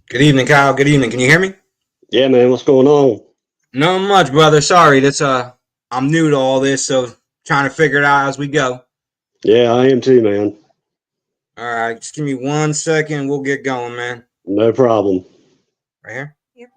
Good evening, Kyle. Good evening. Can you hear me? Yeah, man, what's going on? Not much, brother. Sorry, that's I'm new to all this, so trying to figure it out as we go. Yeah, I am too, man. All right, just give me 1 second. We'll get going, man. No problem. Right here. Yep.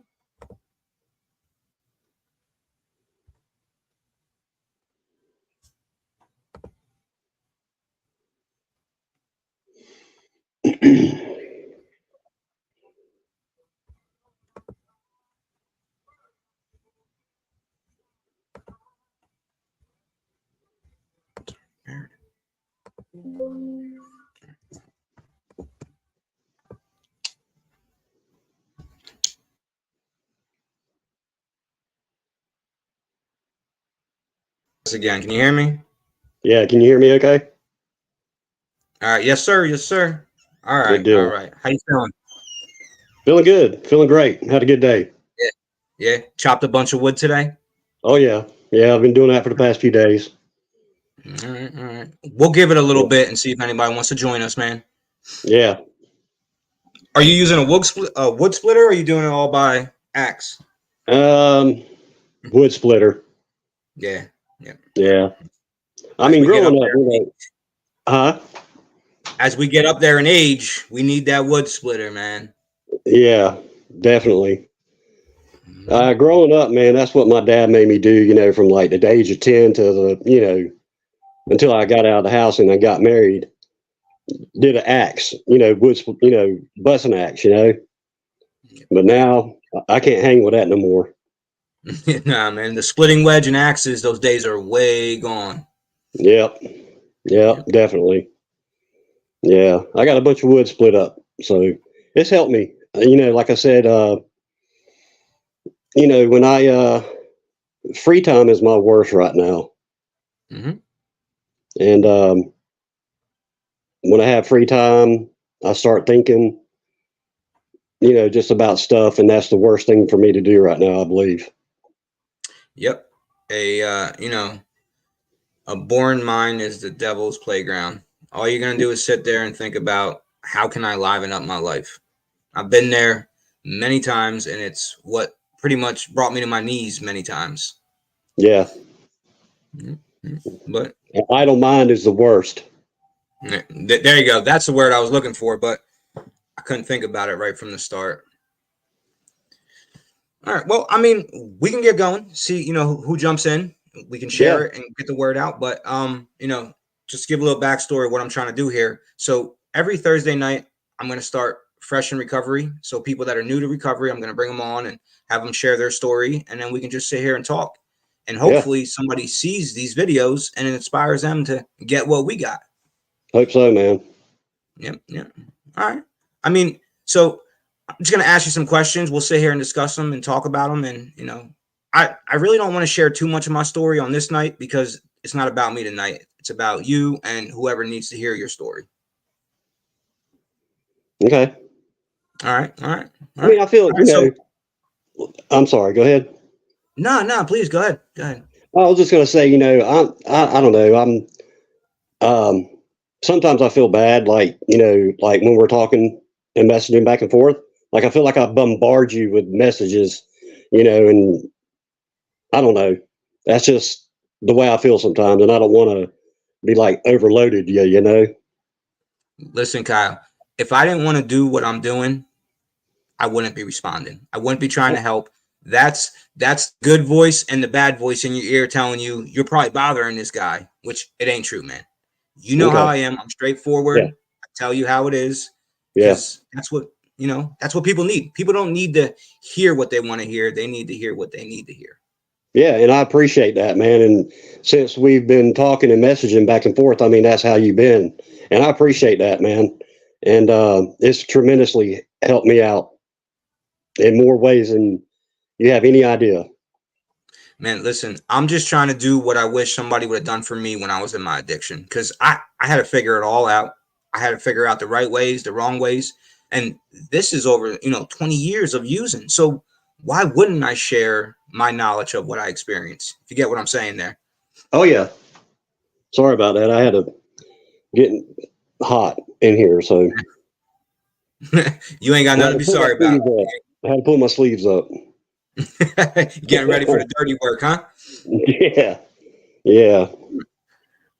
Again, can you hear me? Yeah, can you hear me okay? All right. Yes, sir. Yes, sir. All Good right. All deal. right. How you feeling? Feeling good. Feeling great. Had a good day. Yeah. Yeah. Chopped a bunch of wood today. Oh, yeah. Yeah, I've been doing that for the past few days. All right. All right. We'll give it a little Yeah. bit and see if anybody wants to join us, man. Yeah. Are you using a wood splitter, or are you doing it all by axe? Um, Wood splitter. Yeah. Yeah. Yeah. Yeah. I As mean, we get up growing up, there, huh? in age, we need that wood splitter, man. Yeah, definitely. Mhm. Growing up, man, that's what my dad made me do, from like the age of 10 to until I got out of the house and I got married. Did an axe, busting axe. But Yeah. now I can't hang with that no more. Nah, man. The splitting wedge and axes, those days are way gone. Yep. Yeah. Yep. Definitely. Yeah. I got a bunch of wood split up. So it's helped me. Like I said, when free time is my worst right now. Hmm. And when I have free time, I start thinking, just about stuff. And that's the worst thing for me to do right now, I believe. Yep. A born mind is the devil's playground. All you're gonna do is sit there and think about how can I liven up my life. I've been there many times, and it's what pretty much brought me to my knees many times. Yeah. But An idle mind is the worst. there you go. That's the word I was looking for, but I couldn't think about it right from the start. All right. Well, I mean, we can get going. See, who jumps in. We can Yeah. share it and get the word out. But just give a little backstory of what I'm trying to do here. So every Thursday night, I'm going to start fresh in recovery. So people that are new to recovery, I'm going to bring them on and have them share their story, and then we can just sit here and talk. And Yeah. hopefully, somebody sees these videos and it inspires them to get what we got. Hope so, man. Yep. Yep. All right. I mean, so I'm just going to ask you some questions. We'll sit here and discuss them and talk about them. And, I really don't want to share too much of my story on this night because it's not about me tonight. It's about you and whoever needs to hear your story. Okay. All right. All right. All I mean, right. I feel, All right. So, I'm sorry. Go ahead. no, please go ahead. Go ahead. I was just going to say, I don't know. Um, sometimes I feel bad, like when we're talking and messaging back and forth, like I feel like I bombard you with messages, and I don't know. That's just the way I feel sometimes. And I don't want to be like overloaded. Yeah. Listen, Kyle, if I didn't want to do what I'm doing, I wouldn't be responding. I wouldn't be trying to help. That's good voice and the bad voice in your ear telling you you're probably bothering this guy, which it ain't true, man. You know how Okay. I am. I'm Yeah. straightforward. I tell you how it is Yeah. because that's what people need. People don't need to hear what they want to hear. They need to hear what they need to hear. Yeah. And I appreciate that, man. And since we've been talking and messaging back and forth, I mean, that's how you've been. And I appreciate that, man. And it's tremendously helped me out in more ways than you have any idea. Man, listen, I'm just trying to do what I wish somebody would have done for me when I was in my addiction because I had to figure it all out. I had to figure out the right ways, the wrong ways. And this is over, 20 years of using. So why wouldn't I share my knowledge of what I experienced? If you get what I'm saying there. Oh yeah. Sorry about that. I had to get hot in here. So You ain't got I had nothing to to be pull my sorry about. sleeves up. I had to pull my sleeves up. Getting ready for the dirty work, huh? Yeah. Yeah. All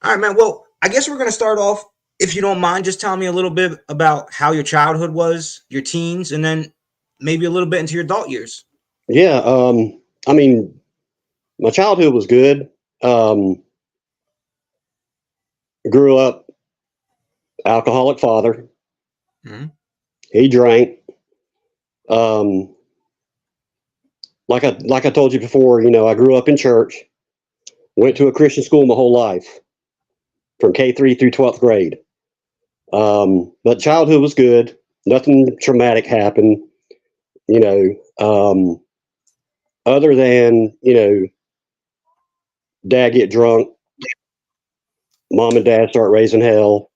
right, man. Well, I guess we're going to start off, if you don't mind, just tell me a little bit about how your childhood was, your teens, and then maybe a little bit into your adult years. Yeah. I mean, my childhood was good. Grew up alcoholic father. Mhm. He drank. Um, like I told you before, I grew up in church. Went to a Christian school my whole life, from K3 through 12th grade. But childhood was good. Nothing traumatic happened. You know, other than dad get drunk, mom and dad start raising hell.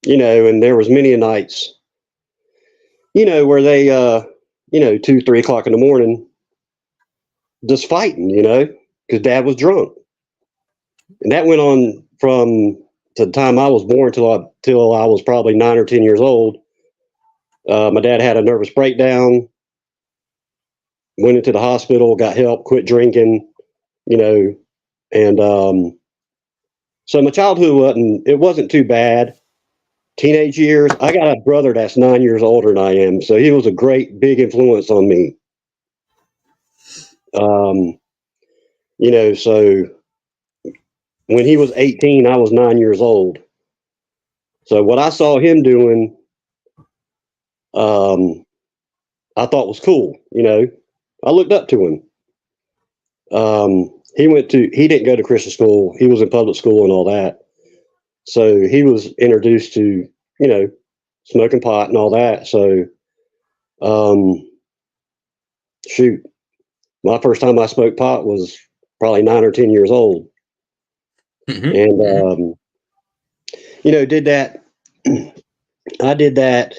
And there was many nights, where they, 2, 3 o'clock in the morning, just fighting, because dad was drunk, and that went on from to the time I was born till I was probably 9 or 10 years old. My dad had a nervous breakdown, went into the hospital, got help, quit drinking, and so my childhood wasn't too bad. Teenage years, I got a brother that's 9 years older than I am, so he was a great big influence on me. So when he was 18, I was 9 years old. So what I saw him doing, I thought was cool. I looked up to him. He didn't go to Christian school. He was in public school and all that. So he was introduced to, smoking pot and all that. So, shoot, my first time I smoked pot was probably 9 or 10 years old. And, did that. I did that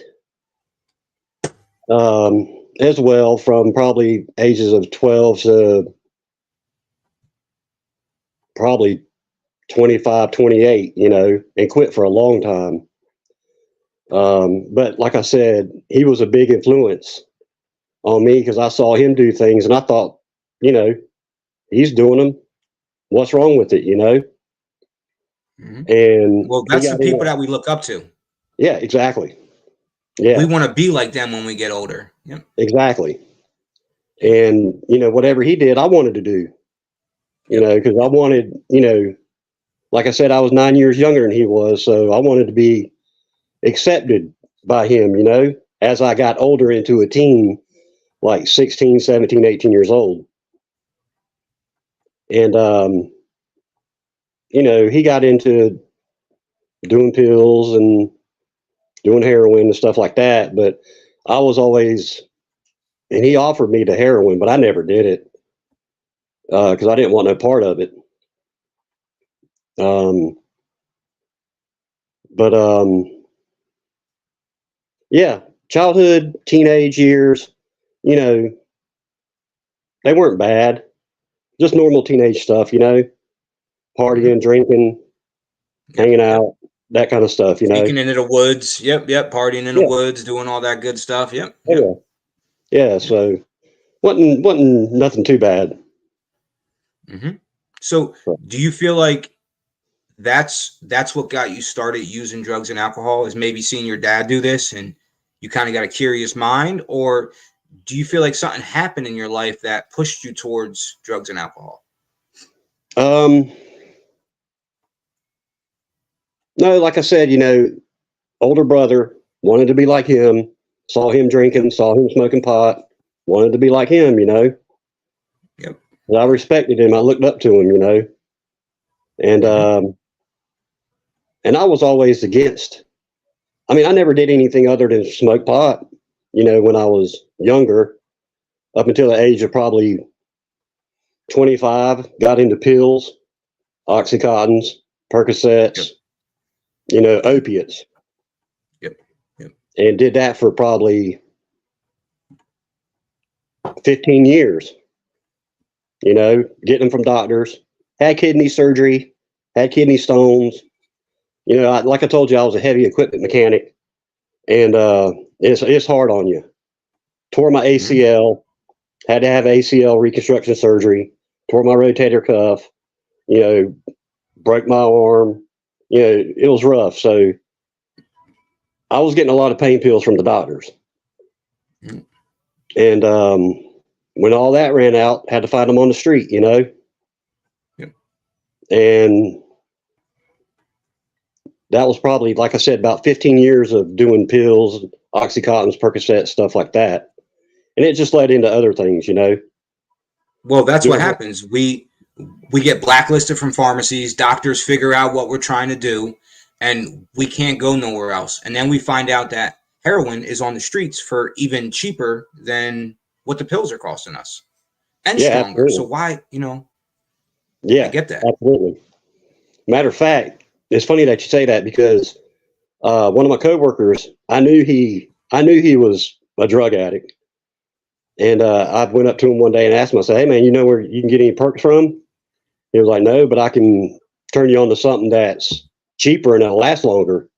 as well from probably ages of 12 to probably 25, 28, and quit for a long time. But like I said, he was a big influence on me because I saw him do things and I thought, he's doing them. What's wrong with it, And Well, that's the people that we look up to. Yeah, exactly. Yeah. We want to be like them when we get older. Yep. Exactly. And, whatever he did, I wanted to do, because I wanted, like I said, I was 9 years younger than he was. So I wanted to be accepted by him, as I got older into a teen, like 16, 17, 18 years old. And, he got into doing pills and doing heroin and stuff like that. But I was always, and he offered me the heroin, but I never did it because I didn't want no part of it. Yeah, childhood, teenage years, they weren't bad. Just normal teenage stuff, partying, drinking, hanging out, that kind of stuff, Sneaking into the woods. Yep. Partying in the woods, doing all that good stuff. Yep. Yeah. So wasn't nothing too bad. So do you feel like that's what got you started using drugs and alcohol, is maybe seeing your dad do this and you kind of got a curious mind? Or do you feel like something happened in your life that pushed you towards drugs and alcohol? No, like I said, older brother, wanted to be like him, saw him drinking, saw him smoking pot, wanted to be like him, Yep. I respected him. I looked up to him, and I was always against. I mean, I never did anything other than smoke pot, when I was younger, up until the age of probably 25, got into pills, Oxycontins, Percocets, opiates. Yep. And did that for probably 15 years, getting them from doctors, had kidney surgery, had kidney stones. Like I told you, I was a heavy equipment mechanic. And It's hard on you. Tore my ACL, had to have ACL reconstruction surgery, tore my rotator cuff, broke my arm. It was rough. So I was getting a lot of pain pills from the doctors. And when all that ran out, had to find them on the street, Yep. And that was probably, like I said, about 15 years of doing pills, Oxycontins, Percocet, stuff like that. And it just led into other things, Well, that's what happens. We get blacklisted from pharmacies. Doctors figure out what we're trying to do, and we can't go nowhere else. And then we find out that heroin is on the streets for even cheaper than what the pills are costing us, and stronger. Absolutely. So why, Yeah, I get that. Absolutely. Matter of fact, it's funny that you say that because one of my coworkers, I knew he was a drug addict. And I went up to him one day and asked him, I said, "Hey, man, you know where you can get any perks from?" He was like, "No, but I can turn you on to something that's cheaper and that'll last longer."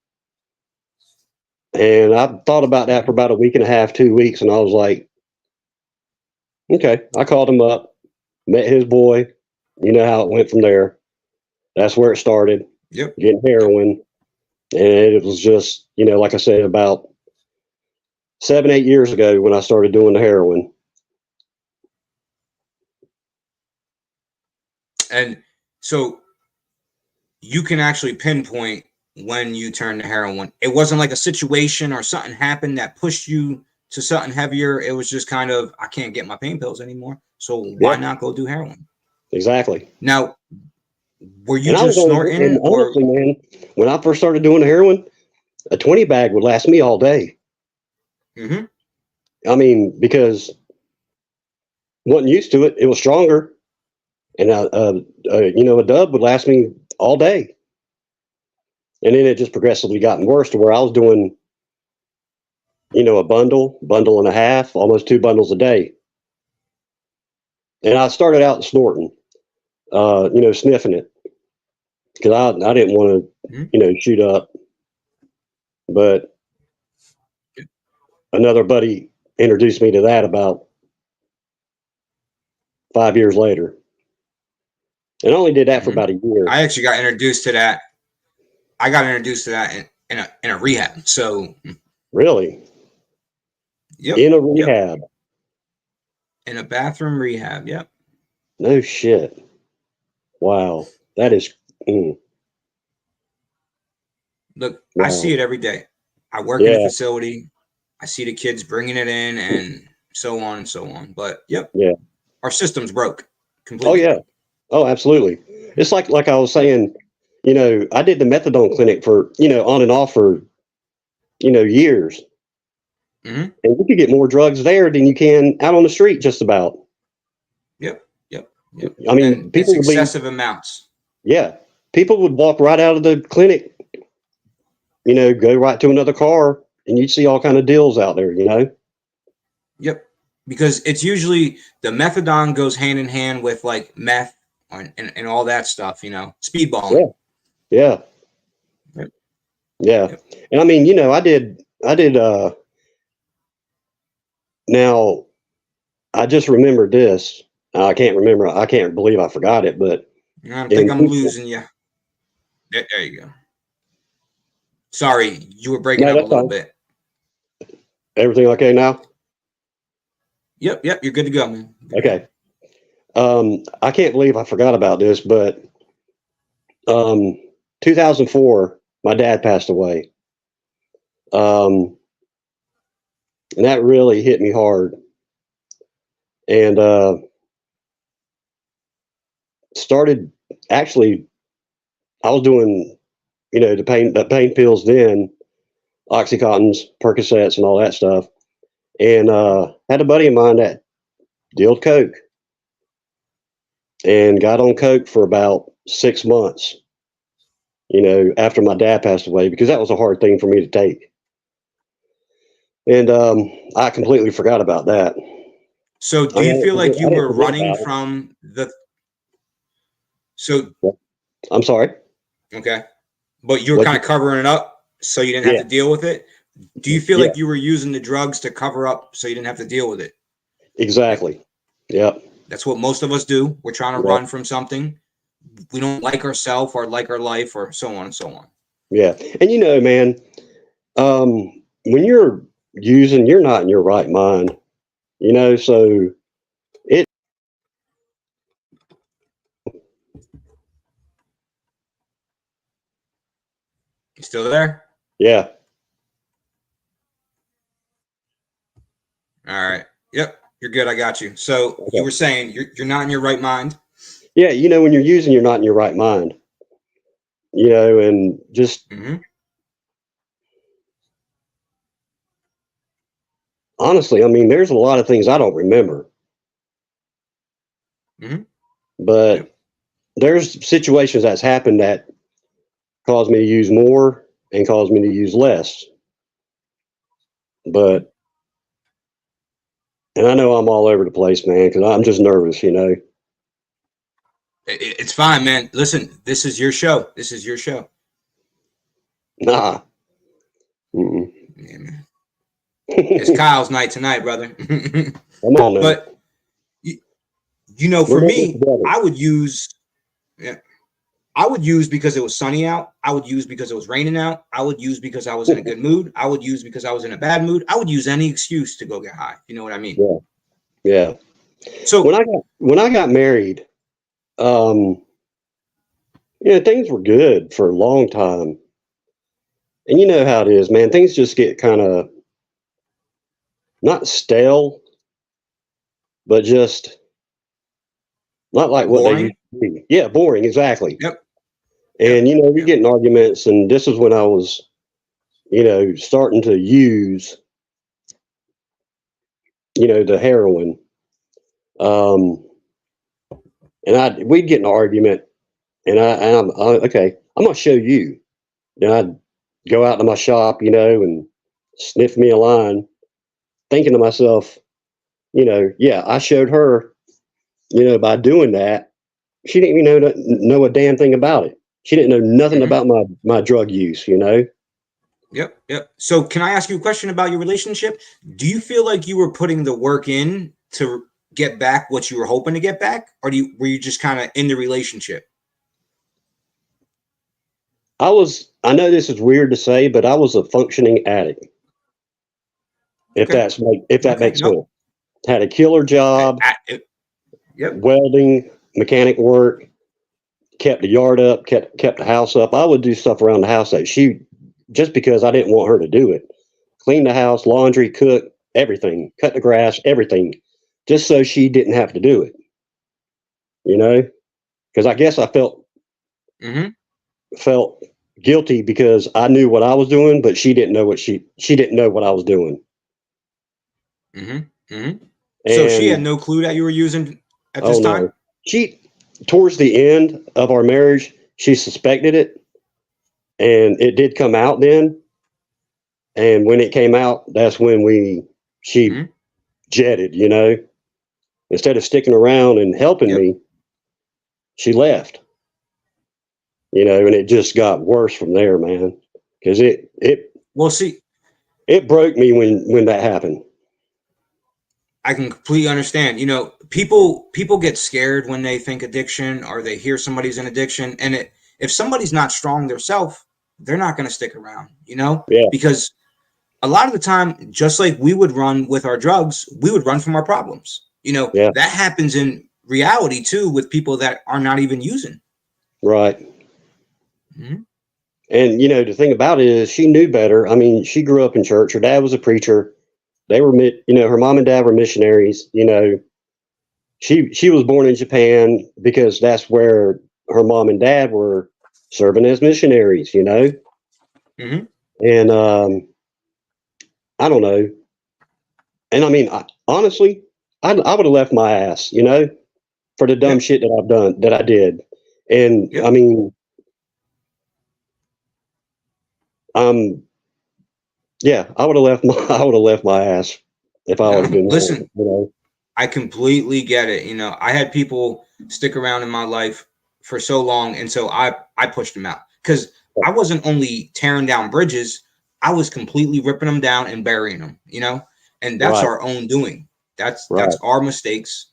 And I thought about that for about a week and a half, 2 weeks. And I was like, okay. I called him up, met his boy. You know how it went from there. That's where it started. Yep. Getting heroin. And it was just, like I said, about 7, 8 years ago when I started doing the heroin. And so you can actually pinpoint when you turn to heroin. It wasn't like a situation or something happened that pushed you to something heavier. It was just kind of, I can't get my pain pills anymore. So why not go do heroin? Exactly. Now, were you just snorting? Honestly, man, when I first started doing the heroin, a 20 bag would last me all day. Mm-hmm. I mean, because wasn't used to it. It was stronger. And, a dub would last me all day. And then it just progressively gotten worse to where I was doing, a bundle and a half, almost 2 bundles a day. And I started out snorting, sniffing it because I didn't want to, shoot up. But another buddy introduced me to that about 5 years later. And I only did that for about a year. I actually got introduced to that. I got introduced to that in a rehab. So really, yep, in a rehab, in a bathroom rehab. Yep. No shit. Wow, that is. Look, wow. I see it every day. I work in a facility. I see the kids bringing it in, and so on and so on. But our system's broke completely. Oh yeah. Oh, absolutely. It's like I was saying, I did the methadone clinic for, on and off for, years. Mm-hmm. And you could get more drugs there than you can out on the street, just about. Yep. I mean, it's excessive amounts. Yeah. People would walk right out of the clinic, go right to another car, and you'd see all kind of deals out there, Yep. Because it's usually the methadone goes hand in hand with like meth and all that stuff, speedballing. Yeah. And I mean, I did now I just remembered this. I can't believe I forgot it, but I think I'm losing you. There you go. Sorry, you were breaking up a little bit. Everything okay now? Yep, you're good to go, man. Okay. I can't believe I forgot about this, but 2004, my dad passed away. And that really hit me hard. And started actually, I was doing, the pain pills then, Oxycontins, Percocets, and all that stuff. And had a buddy of mine that dealt coke. And got on coke for about 6 months, after my dad passed away, because that was a hard thing for me to take. And I completely forgot about that. So do you feel like you were running from the... So... I'm sorry? Okay. But you were kind of covering it up so you didn't have to deal with it? Do you feel Yeah, like you were using the drugs to cover up so you didn't have to deal with it? exactly. Yep. That's what most of us do. We're trying to Yep. run from something. We don't like ourselves or like our life or so on and so on. Yeah. And man, when you're using, you're not in your right mind, so it, You still there? yeah. All right. Yep. You're good. I got you. So you Okay. were saying you're not in your right mind. Yeah. When you're using, you're not in your right mind, and just Mm-hmm. honestly, I mean, there's a lot of things I don't remember, Mm-hmm. Yep. but there's situations that's happened that caused me to use more and caused me to use less. Mm-hmm. But, and I know I'm all over the place, man, because I'm just nervous, It's fine, man. Listen, this is your show. This is your show. Nah. Mm-mm. Yeah, man. It's Kyle's night tonight, brother. Come on now. But for We're in this me, together. I would use. Yeah, I would use because it was sunny out. I would use because it was raining out. I would use because I was in a good mood. I would use because I was in a bad mood. I would use any excuse to go get high. You know what I mean? Yeah. Yeah. So When I got married, um, things were good for a long time. And you know how it is, man. Things just get kind of not stale, but just not like what they used boring. to be. Yeah, boring, exactly. Yep. And Yep. we Yep. get in arguments, and this is when I was, starting to use, the heroin. Um, and we'd get in an argument, okay, I'm gonna show you. Then I'd go out to my shop, and sniff me a line, thinking to myself, yeah, I showed her, by doing that, she didn't even know a damn thing about it. She didn't know nothing Mm-hmm. about my drug use. Yep. Yep. So can I ask you a question about your relationship? Do you feel like you were putting the work in to get back what you were hoping to get back, or were you just kind of in the relationship? I know this is weird to say, but I was a functioning addict. Okay. If that Okay. makes No. sense. Had a killer job, Yep. welding, mechanic work, kept the yard up, kept the house up. I would do stuff around the house that just because I didn't want her to do it. Clean the house, laundry, cook, everything, cut the grass, everything, just so she didn't have to do it. Because I guess I Mm-hmm. felt guilty because I knew what I was doing, but she didn't know she didn't know what I was doing. Mm-hmm. Mm-hmm. So she had And no clue that you were using at oh this time? no, she towards the end of our marriage, she suspected it, and it did come out then. And when it came out, that's when she Mm-hmm. jetted. Instead of sticking around and helping Yep. me, she left. And it just got worse from there, man. Because Well, see, it broke me when that happened. I can completely understand. People get scared when they think addiction or they hear somebody's in addiction, and if somebody's not strong themselves, they're not going to stick around. Yeah, Because a lot of the time, just like we would run with our drugs, we would run from our problems. yeah, That happens in reality too with people that are not even using. right. Mm-hmm. And the thing about it is, she knew better. I mean, she grew up in church. Her dad was a preacher. They were, her mom and dad were missionaries. She was born in Japan because that's where her mom and dad were serving as missionaries. Mm-hmm. And I don't know. And I mean, honestly, I would have left my ass, for the dumb Yep. shit that I did. And I Yep. mean, yeah, I would have left I would have left my ass if I would have No, been, listen, I completely get it. I had people stick around in my life for so long, and so I pushed them out because I wasn't only tearing down bridges, I was completely ripping them down and burying them, you know, and that's Right. our own doing. That's Right. our mistakes.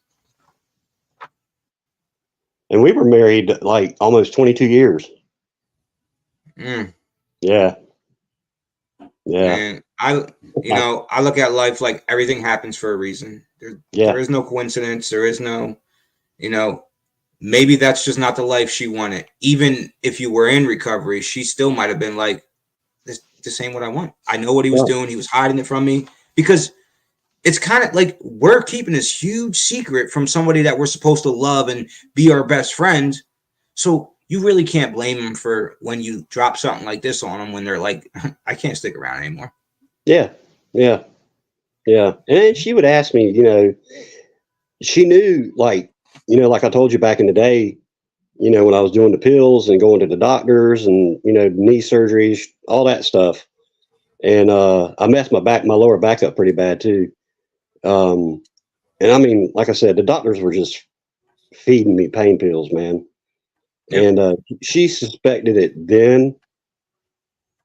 And we were married like almost 22 years. Mm, Yeah. Yeah. man, I look at life like everything happens for a reason. There Yeah. is no coincidence. There is no, you know, maybe that's just not the life she wanted. Even if you were in recovery, she still might have been like, this ain't what I want. I know what he was Yeah. doing. He was hiding it from me because it's kind of like we're keeping this huge secret from somebody that we're supposed to love and be our best friend. So you really can't blame them for when you drop something like this on them when they're like, I can't stick around anymore. Yeah. Yeah. Yeah. And then she would ask me, she knew, like, like I told you back in the day, when I was doing the pills and going to the doctors and, knee surgeries, all that stuff. And I messed my lower back up pretty bad too. And I mean, like I said, the doctors were just feeding me pain pills, man. Yep. And she suspected it then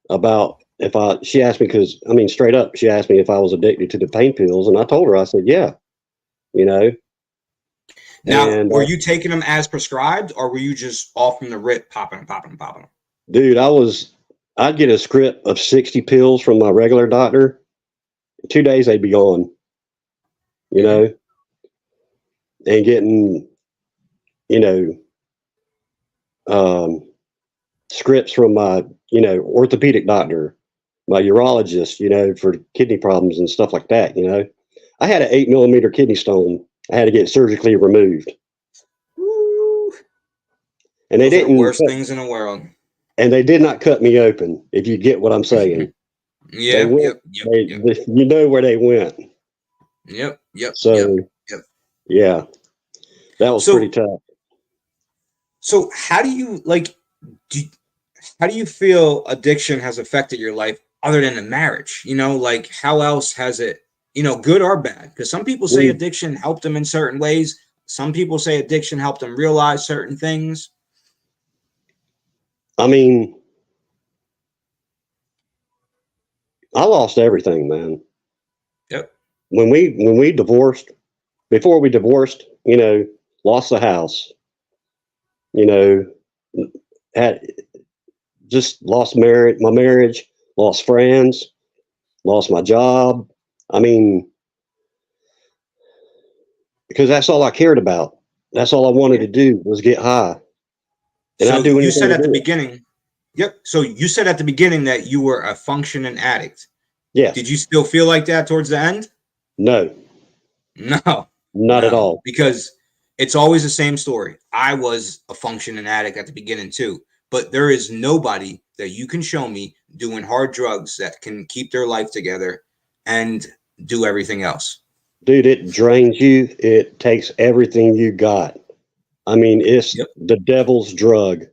about she asked me, because, I mean, straight up, she asked me if I was addicted to the pain pills. And I told her, I said, yeah, you know. Now, And were you taking them as prescribed or were you just off from the rip, popping, popping, popping them? dude, I'd get a script of 60 pills from my regular doctor. 2 days they'd be gone, you know, and getting, you know, scripts from my, orthopedic doctor, my urologist, for kidney problems and stuff like that. I had an 8 millimeter kidney stone. I had to get surgically removed. Woo. And Those are the worst things in the world. And they did not cut me open, if you get what I'm saying. Yeah. They went, Yep. you know where they went. Yep. So, yeah, that was pretty tough. So how do you how do you feel addiction has affected your life other than the marriage? Like how else has it, good or bad? Because some people say addiction helped them in certain ways. Some people say addiction helped them realize certain things. I mean, I lost everything, man. Yep. When we divorced, before we divorced, lost the house, had just lost my marriage, lost friends, lost my job. I mean, because that's all I cared about. That's all I wanted to do was get high. And So I'd do anything you said to at the do it. beginning, yep. So you said at the beginning that you were a functioning addict. Yes. Did you still feel like that towards the end? No. No, Not at all. because it's always the same story. I was a functioning addict at the beginning too, but there is nobody that you can show me doing hard drugs that can keep their life together and do everything else. Dude, it drains you. It takes everything you got. I mean, it's the devil's drug.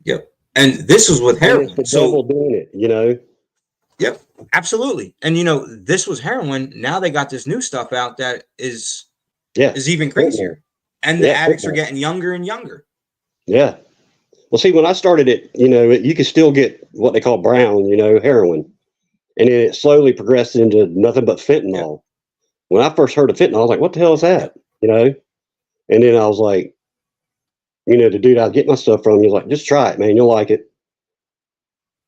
Yep. And this was with heroin. And it's the devil doing it. Yep, absolutely. And this was heroin. Now they got this new stuff out that is even crazier. And the addicts are getting younger and younger. Yeah. Well, see, when I started it, you could still get what they call brown, heroin. And then it slowly progressed into nothing but fentanyl. Yep. When I first heard of fentanyl, I was like, what the hell is that? And then I was like, the dude I'd get my stuff from, he was like, just try it, man. You'll like it.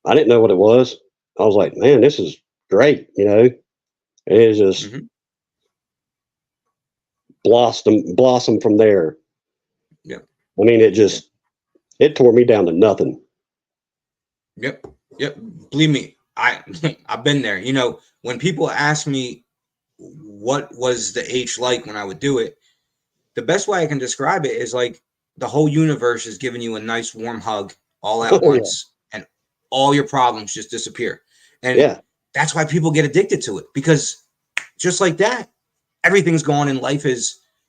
I didn't know what it was. I was like, man, this is great, And it just blossom from there. Yeah. I mean, it tore me down to nothing. Yep. Believe me, I've been there. When people ask me what was the H like when I would do it, the best way I can describe it is like the whole universe is giving you a nice warm hug all at once, and all your problems just disappear. And that's why people get addicted to it, because just like that, everything's gone and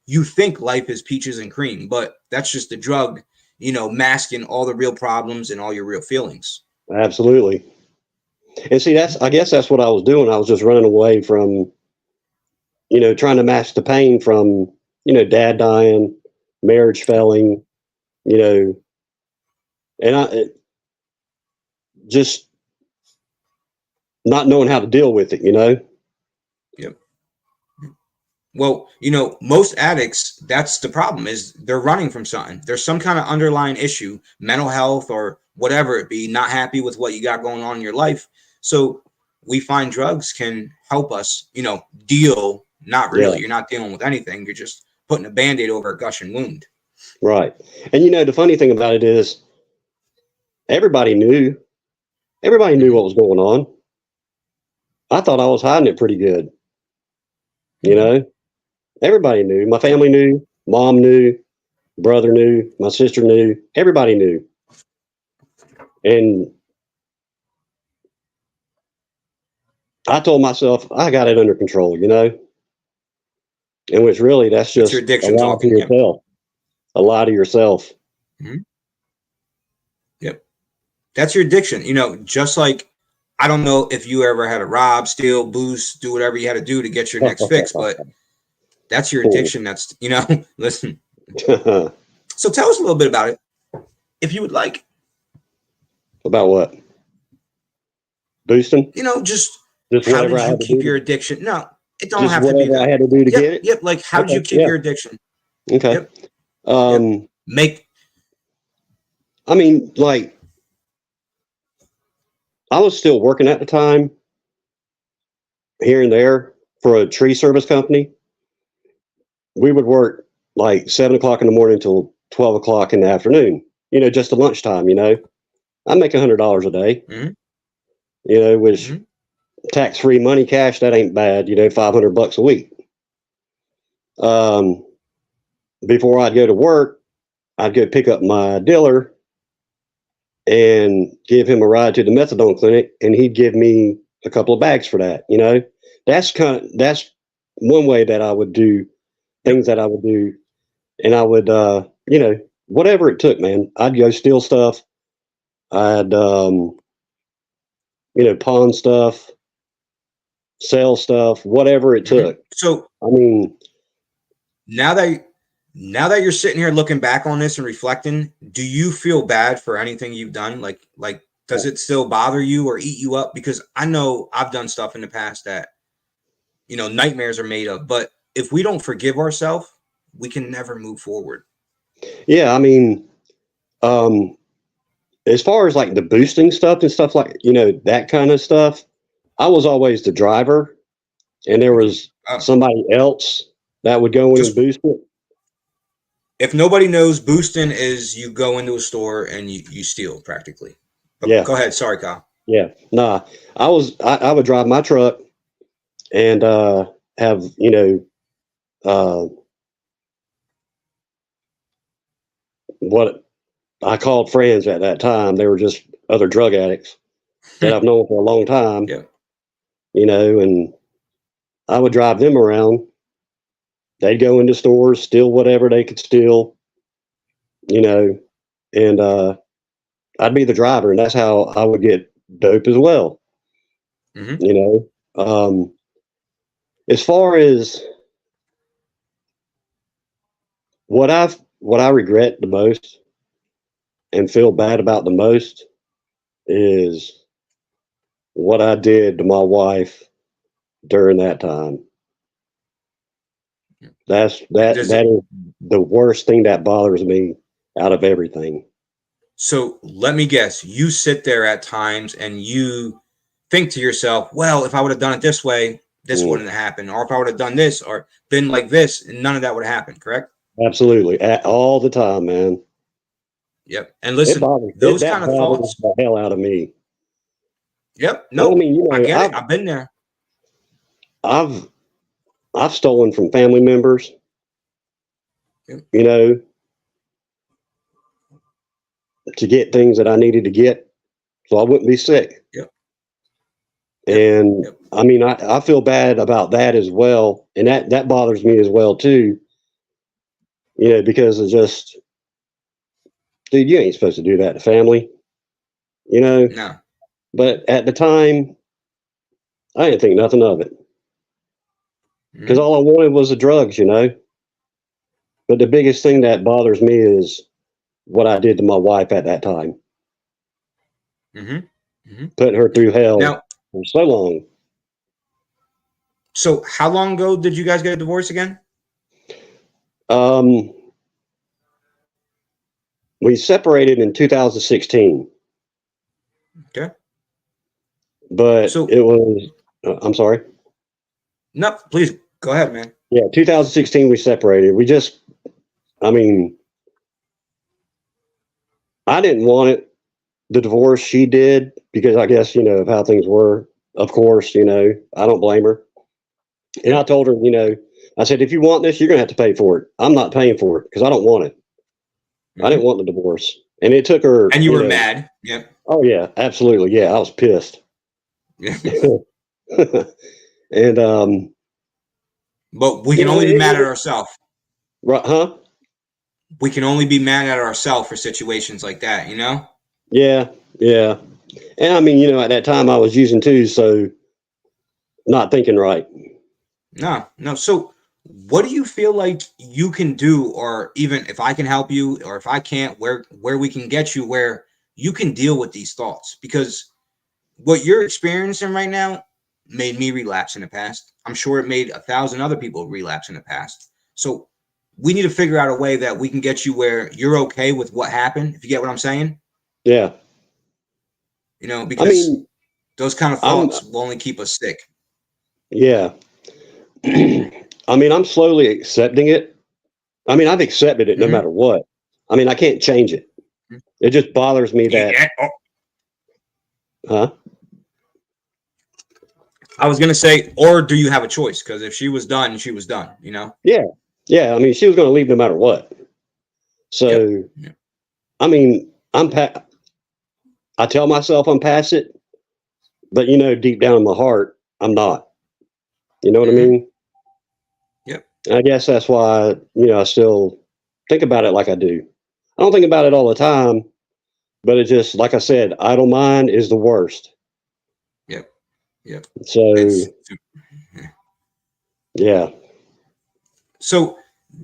you think life is peaches and cream, but that's just the drug, masking all the real problems and all your real feelings. Absolutely. And see, I guess that's what I was doing. I was just running away from, trying to mask the pain from, dad dying, marriage failing, and I just not knowing how to deal with it, you know? Yep. Well, most addicts, that's the problem, is they're running from something. There's some kind of underlying issue, mental health or whatever it be, not happy with what you got going on in your life. So we find drugs can help us, deal. Not really. Yeah. You're not dealing with anything. You're just putting a Band-Aid over a gushing wound. Right. And the funny thing about it is everybody knew what was going on. I thought I was hiding it pretty good. Everybody knew. My family knew, mom knew, brother knew, my sister knew, everybody knew. And I told myself I got it under control, and which really, that's just your addiction a lie talking, to yourself. A lie to yourself. Mm-hmm. Yep. That's your addiction. Just like, I don't know if you ever had to rob, steal, boost, do whatever you had to do to get your next fix, but that's your addiction. That's, listen. So tell us a little bit about it, if you would like. About what? Boosting? Just how did you keep your addiction? No, it don't just have to be that. I had to do to get it? Yep. Like, how did you keep your addiction? Okay. Yep. I mean, like, I was still working at the time here and there for a tree service company. We would work like 7 o'clock in the morning till 12 o'clock in the afternoon, just at lunchtime, I make $100 a day, which tax-free money, cash, that ain't bad, $500 a week. Before I'd go to work, I'd go pick up my dealer and give him a ride to the methadone clinic, and he'd give me a couple of bags for that. That's one way that I would do things that I would do. And I would, whatever it took, man, I'd go steal stuff. I'd, pawn stuff, sell stuff, whatever it took. So, I mean, now that you're sitting here looking back on this and reflecting, do you feel bad for anything you've done? Like, does it still bother you or eat you up? Because I know I've done stuff in the past that, nightmares are made of, but if we don't forgive ourselves, we can never move forward. Yeah. I mean, as far as like the boosting stuff and stuff like, that kind of stuff, I was always the driver, and there was somebody else that would go in and boost it. If nobody knows, boosting is you go into a store and you steal practically. But yeah. Go ahead. Sorry, Kyle. Yeah. Nah, I would drive my truck and have, what I called friends at that time. They were just other drug addicts that I've known for a long time. Yeah. And I would drive them around. They'd go into stores, steal whatever they could steal, and I'd be the driver, and that's how I would get dope as well. As far as what I regret the most and feel bad about the most is what I did to my wife during that time. That is the worst thing that bothers me out of everything. So let me guess, you sit there at times and you think to yourself, well, if I would have done it this way, this wouldn't have happened. Or if I would have done this or been like this, none of that would have happened, correct? Absolutely. All the time, man. Yep. And listen, those kind of thoughts the hell out of me. Yep. No, I mean, I get it. I've been there. I've stolen from family members, to get things that I needed to get so I wouldn't be sick. Yep. And I mean, I feel bad about that as well. And that bothers me as well too, because it's just, dude, you ain't supposed to do that to family, No. But at the time, I didn't think nothing of it. Because all I wanted was the drugs, But the biggest thing that bothers me is what I did to my wife at that time. Putting her through hell. Now, for so long. So how long ago did you guys get a divorce again? We separated in 2016, Okay. but So it was, I'm sorry. no, please go ahead, man. Yeah, 2016 we separated. I mean, I didn't want it, the divorce. She did, because I guess, of how things were. Of course, I don't blame her. And I told her, I said, if you want this, you're going to have to pay for it. I'm not paying for it because I don't want it. I didn't want the divorce. And it took her. And you were mad. Yeah. Oh, yeah, absolutely. Yeah, I was pissed. Yeah. And, but we can only be mad at ourselves. Right, huh? We can only be mad at ourselves for situations like that, Yeah, yeah. And I mean, at that time I was using too, so not thinking right. No. So what do you feel like you can do, or even if I can help you, or if I can't, where we can get you where you can deal with these thoughts? Because what you're experiencing right now made me relapse in the past. I'm sure it made 1,000 other people relapse in the past. So we need to figure out a way that we can get you where you're okay with what happened, if you get what I'm saying. Yeah. Because I mean, those kind of thoughts will only keep us sick. Yeah. I mean, I'm slowly accepting it. I mean, I've accepted it no matter what. I mean, I can't change it. It just bothers me that. Yeah. Huh? I was gonna say, or do you have a choice? Because if she was done, she was done. Yeah. Yeah. I mean, she was going to leave no matter what. So, Yep. I mean, I tell myself I'm past it, but deep down in my heart, I'm not. You know what I mean? Yep. I guess that's why, I still think about it like I do. I don't think about it all the time, but it just, like I said, idle mind is the worst. Yep. So, yeah. So,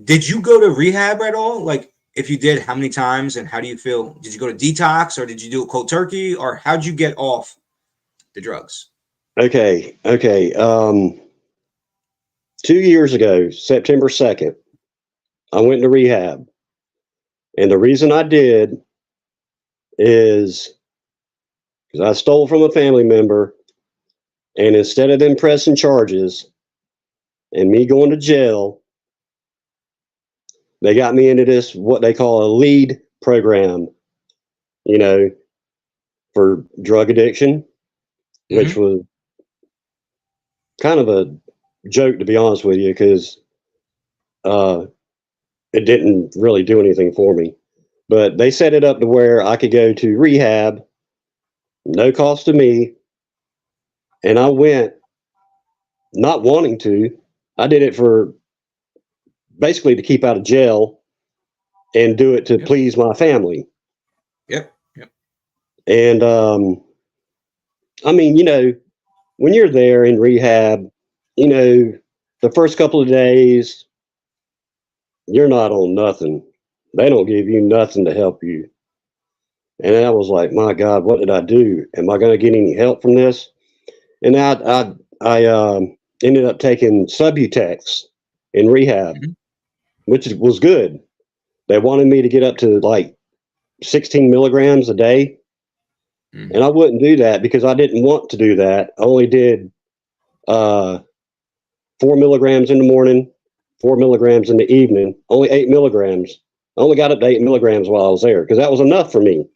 did you go to rehab at all? Like, if you did, how many times, and how do you feel? Did you go to detox, or did you do a cold turkey, or how'd you get off the drugs? Okay. 2 years ago, September 2nd, I went to rehab. And the reason I did is because I stole from a family member. And instead of them pressing charges and me going to jail, they got me into this, what they call a LEAD program, for drug addiction, which was kind of a joke, to be honest with you, because it didn't really do anything for me. But they set it up to where I could go to rehab, no cost to me. And I went not wanting to. I did it for basically to keep out of jail and do it to please my family. Yep. And I mean, when you're there in rehab, the first couple of days, you're not on nothing. They don't give you nothing to help you. And I was like, my God, what did I do? Am I going to get any help from this? And I ended up taking Subutex in rehab, which was good. They wanted me to get up to like 16 milligrams a day. And I wouldn't do that because I didn't want to do that. I only did 4 milligrams in the morning, 4 milligrams in the evening, only 8 milligrams. I only got up to 8 milligrams while I was there because that was enough for me.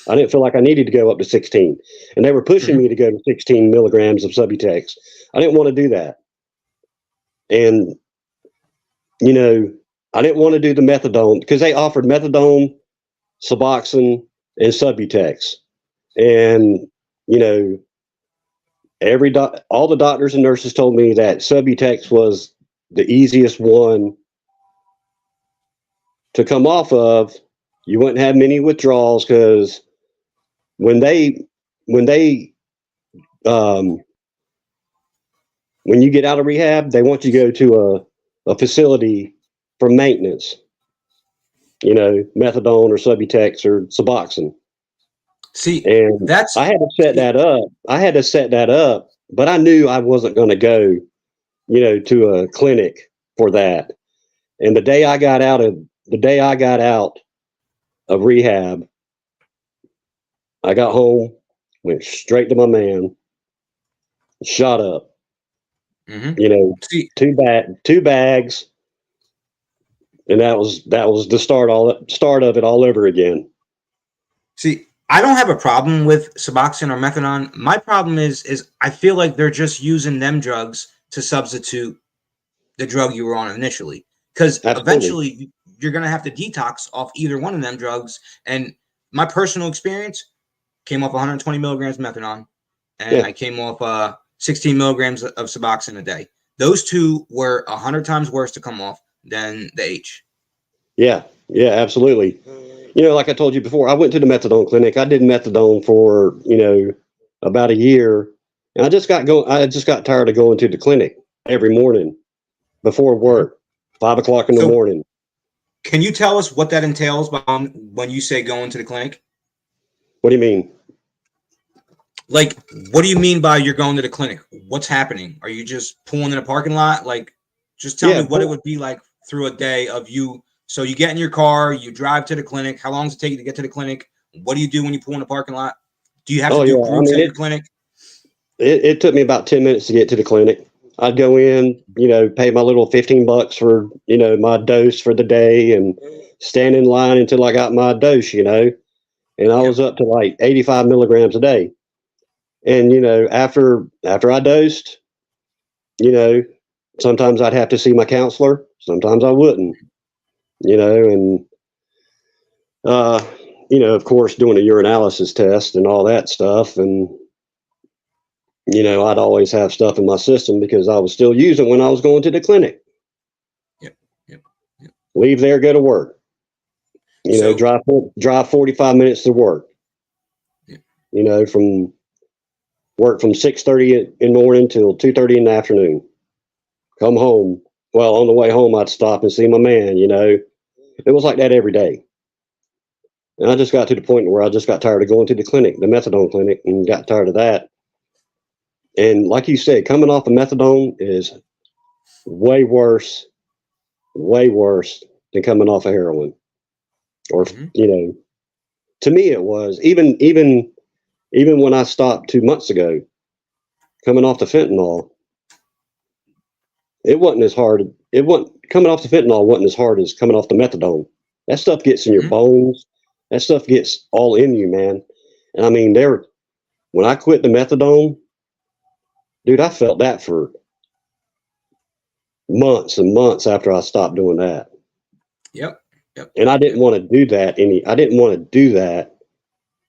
I didn't feel like I needed to go up to 16. And they were pushing me to go to 16 milligrams of Subutex. I didn't want to do that. And, I didn't want to do the methadone because they offered methadone, Suboxone, and Subutex. And, all the doctors and nurses told me that Subutex was the easiest one to come off of. You wouldn't have many withdrawals because when you get out of rehab, they want you to go to a facility for maintenance, methadone or Subutex or Suboxone. See, And that's I had to set see, that up. I had to set that up, but I knew I wasn't going to go, to a clinic for that. And the day I got out of rehab, I got home, went straight to my man, shot up, mhm. you know, see, two bags, and that was the start of it all over again. See, I don't have a problem with Suboxone or methadone. My problem is I feel like they're just using them drugs to substitute the drug you were on initially. Because Absolutely. eventually you're gonna have to detox off either one of them drugs. And my personal experience came off 120 milligrams of methadone, and Yeah. I came off 16 milligrams of Suboxone a day. Those two were 100 times worse to come off than the H. Yeah. Yeah, absolutely. Like I told you before, I went to the methadone clinic. I did methadone for, about a year. And I just got tired of going to the clinic every morning before Mhm. work, 5 o'clock in the So, morning. can you tell us what that entails when you say going to the clinic? What do you mean? Like, what do you mean by you're going to the clinic? What's happening? Are you just pulling in a parking lot? Like, just tell me Yeah. what it would be like through a day of you. So you get in your car, you drive to the clinic. How long does it take you to get to the clinic? What do you do when you pull in a parking lot? Do you have to Oh, do yeah. I groups mean, at your clinic? it took me about 10 minutes to get to the clinic. I'd go in, pay my little $15 for, my dose for the day and stand in line until I got my dose. And I Yep. was up to like 85 milligrams a day. And, after I dosed, you know, sometimes I'd have to see my counselor. Sometimes I wouldn't, and, uh, of course, doing a urinalysis test and all that stuff. And, I'd always have stuff in my system because I was still using when I was going to the clinic. Yep. Yep. Yep. Leave there, go to work. So, Drive 45 minutes to work. yep. From work from 6:30 in the morning till 2:30 in the afternoon. Come home. Well, on the way home, I'd stop and see my man. It was like that every day. And I just got to the point where I just got tired of going to the clinic, the methadone clinic, and got tired of that. And like you said, coming off of methadone is way worse, way worse than coming off of heroin. Or Mhm. to me, it was even when I stopped 2 months ago, coming off the fentanyl, it wasn't as hard. It wasn't coming off the fentanyl wasn't as hard as coming off the methadone. That stuff gets in your Mhm. bones. That stuff gets all in you, man. And I mean, when I quit the methadone, dude, I felt that for months and months after I stopped doing that. Yep. Yep. And I Yep. didn't Yep. want to do that I didn't want to do that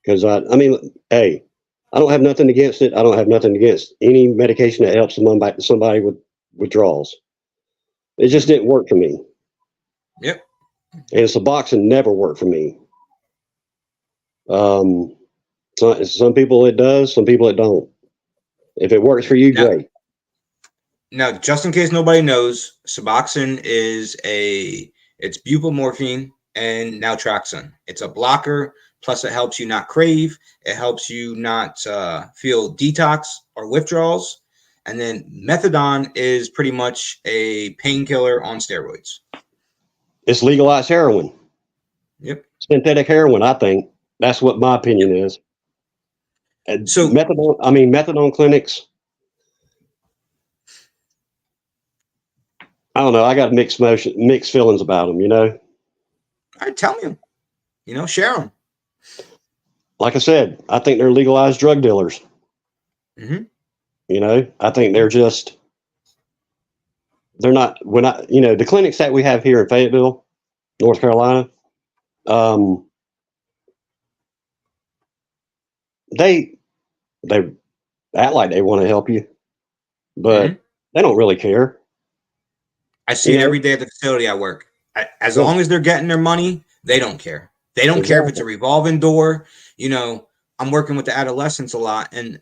because I mean, hey, I don't have nothing against it. I don't have nothing against any medication that helps somebody with withdrawals. It just Mhm. didn't work for me. Yep. And Suboxone never worked for me. Um, some people it does, some people it don't. If it works for Yep. you, Now, great. just in case nobody knows, Suboxone is it's buprenorphine and naltrexone. It's a blocker. Plus, it helps you not crave. It helps you not feel detox or withdrawals. And then methadone is pretty much a painkiller on steroids. It's legalized heroin, Yep. synthetic heroin. I think that's what my Yep. opinion is. So, Methadone clinics. I don't know. I got mixed feelings about them. all right, tell me, share them. Like I said, I think they're legalized drug dealers. Mm-hmm. I think they're not. When the clinics that we have here in Fayetteville, North Carolina, um, they they act like they want to help you, Mm-hmm. but they don't really care. I see You it every know, day at the facility I work. As yeah, long as they're getting their money, they don't care. They don't care if it's exactly. a revolving door. I'm working with the adolescents a lot, and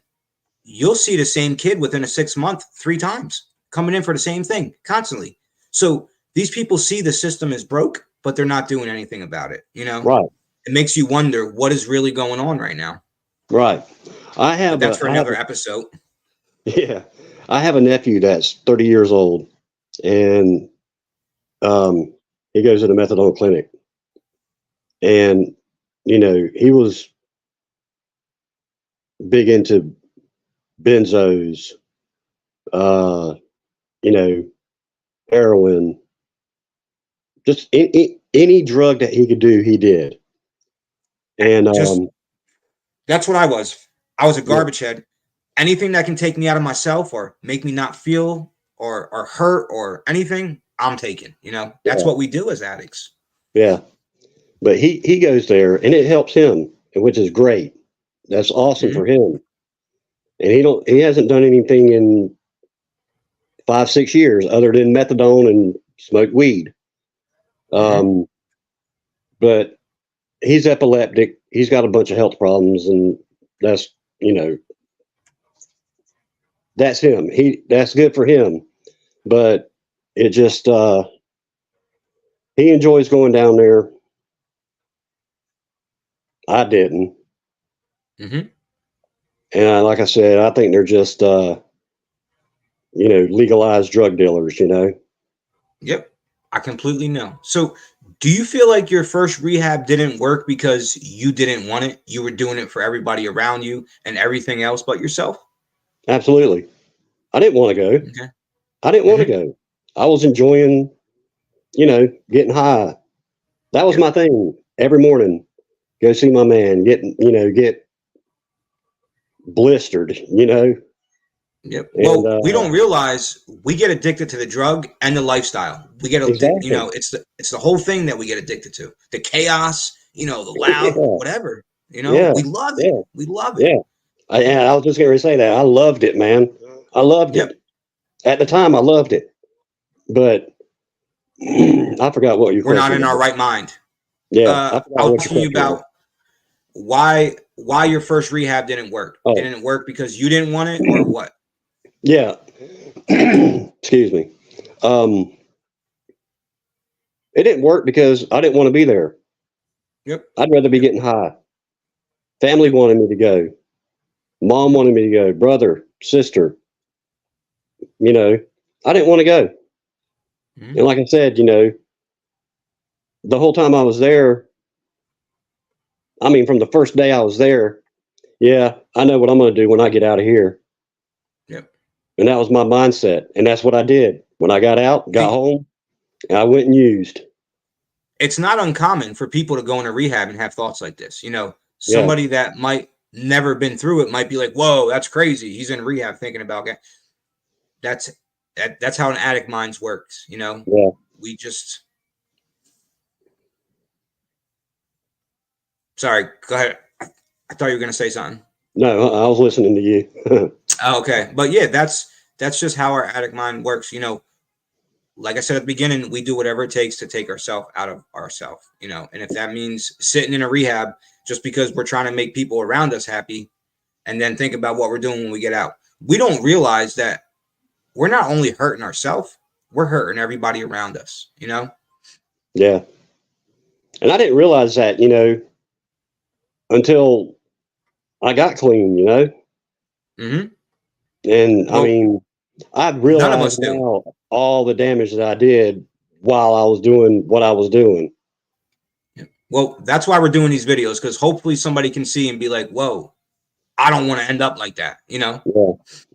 you'll see the same kid within a 6 month 3 times coming in for the same thing constantly. So these people see the system is broke, but they're not doing anything about it. Right. It makes you wonder what is really going on right now. Right. I But have that's a, for I have another a, episode. yeah, I have a nephew that's 30 years old, and he goes to the methadone clinic, and he was big into benzos, uh, you know, heroin, just any drug that he could do, he did. And Just that's what I was. I was a yeah, garbage head. Anything that can take me out of myself or make me not feel or hurt or anything, I'm taking. That's yeah, what we do as addicts. yeah. But he goes there, and it helps him, which is great. That's awesome Hmm. for him. And he hasn't done anything in 5 6 years other than methadone and smoke weed. Hmm. Um, but he's epileptic. He's got a bunch of health problems, and that's you know that's him. That's good for him. But it just he enjoys going down there. I didn't, Hmm. and like I said, I think they're just legalized drug dealers. Yep. I completely know. So, do you feel like your first rehab didn't work because you didn't want it? You were doing it for everybody around you and everything else but yourself? Absolutely. I didn't want to go. Okay. I didn't want to Hmm. go. I was enjoying, getting high. That was Yep. my thing. Every morning, go see my man, get blistered. Yep. And Well, we don't realize we get addicted to the drug and the lifestyle. We get addicted, exactly. it's the whole thing that we get addicted to. The chaos, the loud, Yeah, whatever. yeah, We love it. yeah, We love it. yeah. I was just going to say that. I loved it, man. I loved Yep. it. At the time, I loved it. But I forgot what your We're not question in our was. right mind. Yeah, I I forgot was what your asking you question was. about why your first rehab didn't work. Oh, Didn't it work because you didn't want it or what? yeah. Excuse me. Um, it didn't work because I didn't want to be there. Yep. I'd rather be Yep. getting high. Family Yep. wanted me to go. Mom Mhm. wanted me to go. Brother, sister. You know, I didn't want to go. Mhm. And like I said, the whole time I was there, I mean, from the first day I was there, yeah, I know what I'm going to do when I get out of here. Yep. And that was my mindset. And that's what I did. When I got out, got See, home, I went and used. it's not uncommon for people to go into rehab and have thoughts like this. Yeah, Somebody that might never been through it might be like, "Whoa, that's crazy. He's in rehab thinking about it." That's that's how an addict minds works. yeah. We just sorry. Go ahead. I thought you were gonna say something. No, I was listening to you. Oh, okay, but yeah, that's just how our addict mind works. Like I said at the beginning, we do whatever it takes to take ourselves out of ourselves. And if that means sitting in a rehab just because we're trying to make people around us happy, and then think about what we're doing when we get out, we don't realize that we're not only hurting ourselves, we're hurting everybody around us. Yeah. And I didn't realize that, until I got clean. Hmm. And I Well, mean, I've none of us realized do. now all the damage that I did while I was doing what I was doing. Well, that's why we're doing these videos, because hopefully somebody can see and be like, "Whoa, I don't want to end up like that." Yeah.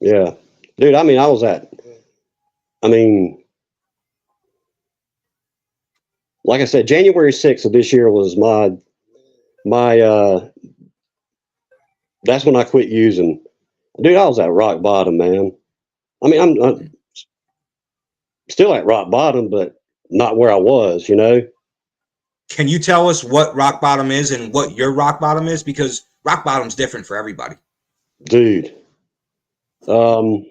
Yeah. Dude, I mean, I mean, like I said, January 6th of this year was my that's when I quit using. Dude, I was at rock bottom, man. I mean, I'm still at rock bottom, but not where I was. Can you tell us what rock bottom is and what your rock bottom is? Because rock bottom's different for everybody. Dude. Um,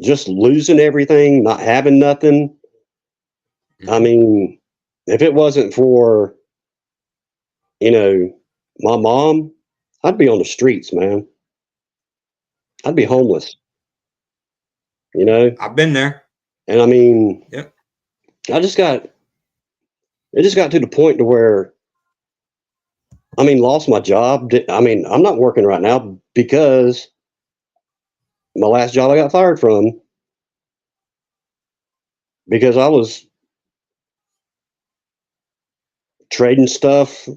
just losing everything, not having nothing. I Hmm. mean, if it wasn't for, you know, my mom, I'd be on the streets, man. I'd be Yep. homeless, you know? I've been there. And I mean, Yep. I just got, it just got to the point to where I mean, lost my job. I mean, I'm not working right now because my last job I got fired from because I was trading stuff,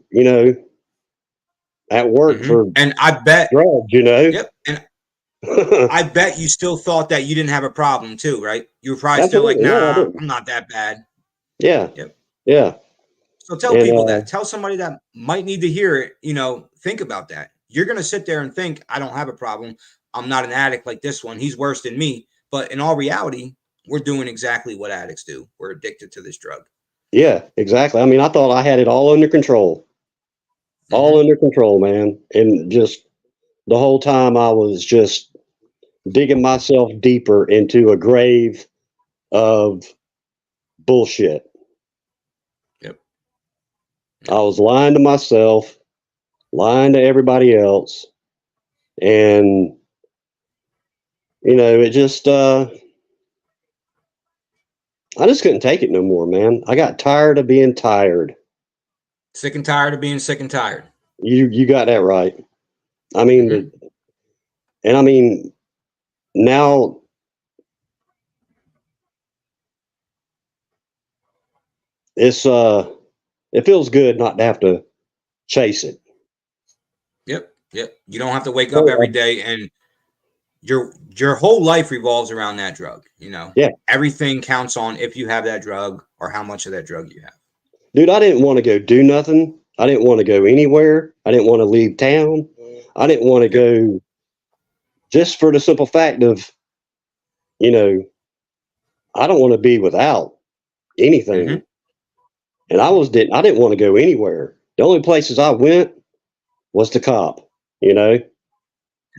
at work for And I bet, drugs. yep. And I bet you still thought that you didn't have a problem too, right? You were probably still like, Absolutely. No, I nah, didn't. I'm not that bad. Yeah. Yep. Yeah. So tell And people that. Tell somebody that might need to hear it, think about that. You're going to sit there and think, I don't have a problem. I'm not an addict like this one. He's worse than me. But in all reality, we're doing exactly what addicts do. We're addicted to this drug. yeah, exactly. I mean, I thought I had it all under control. All Mm-hmm. under control, man. And just the whole time I was just digging myself deeper into a grave of bullshit. Yep. I was lying to myself, lying to everybody else. And, it just, I just couldn't take it no more, man. I got tired of being tired. Sick and tired of being sick and tired. You got that right. I mean, Mm-hmm. and I mean, now it's it feels good not to have to chase it. Yep. Yep. You don't have to wake up every day and your whole life revolves around that drug. Yeah, Everything counts on if you have that drug or how much of that drug you have. dude, I didn't want to go do nothing. I didn't want to go anywhere. I didn't want to leave town. I didn't want to go just for the simple fact of, I don't want to be without anything. Mm-hmm. And I didn't want to go anywhere. The only places I went was to cop,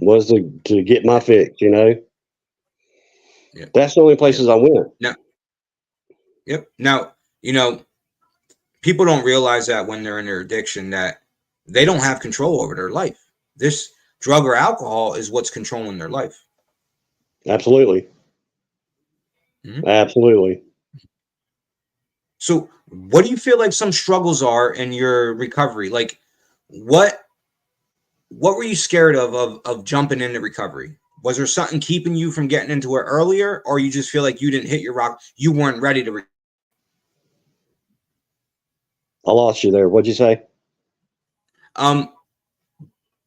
was to get my fix. Yep. That's the only Yep. places I went. Now, yep. Now, people don't realize that when they're in their addiction that they don't have control over their life. This drug or alcohol is what's controlling their life. Absolutely. Mm-hmm. Absolutely. So, what do you feel like some struggles are in your recovery? Like, what were you scared of jumping into recovery? Was there something keeping you from getting into it earlier, or you just feel like you didn't hit your rock? You weren't ready to. I lost you there. What'd you say?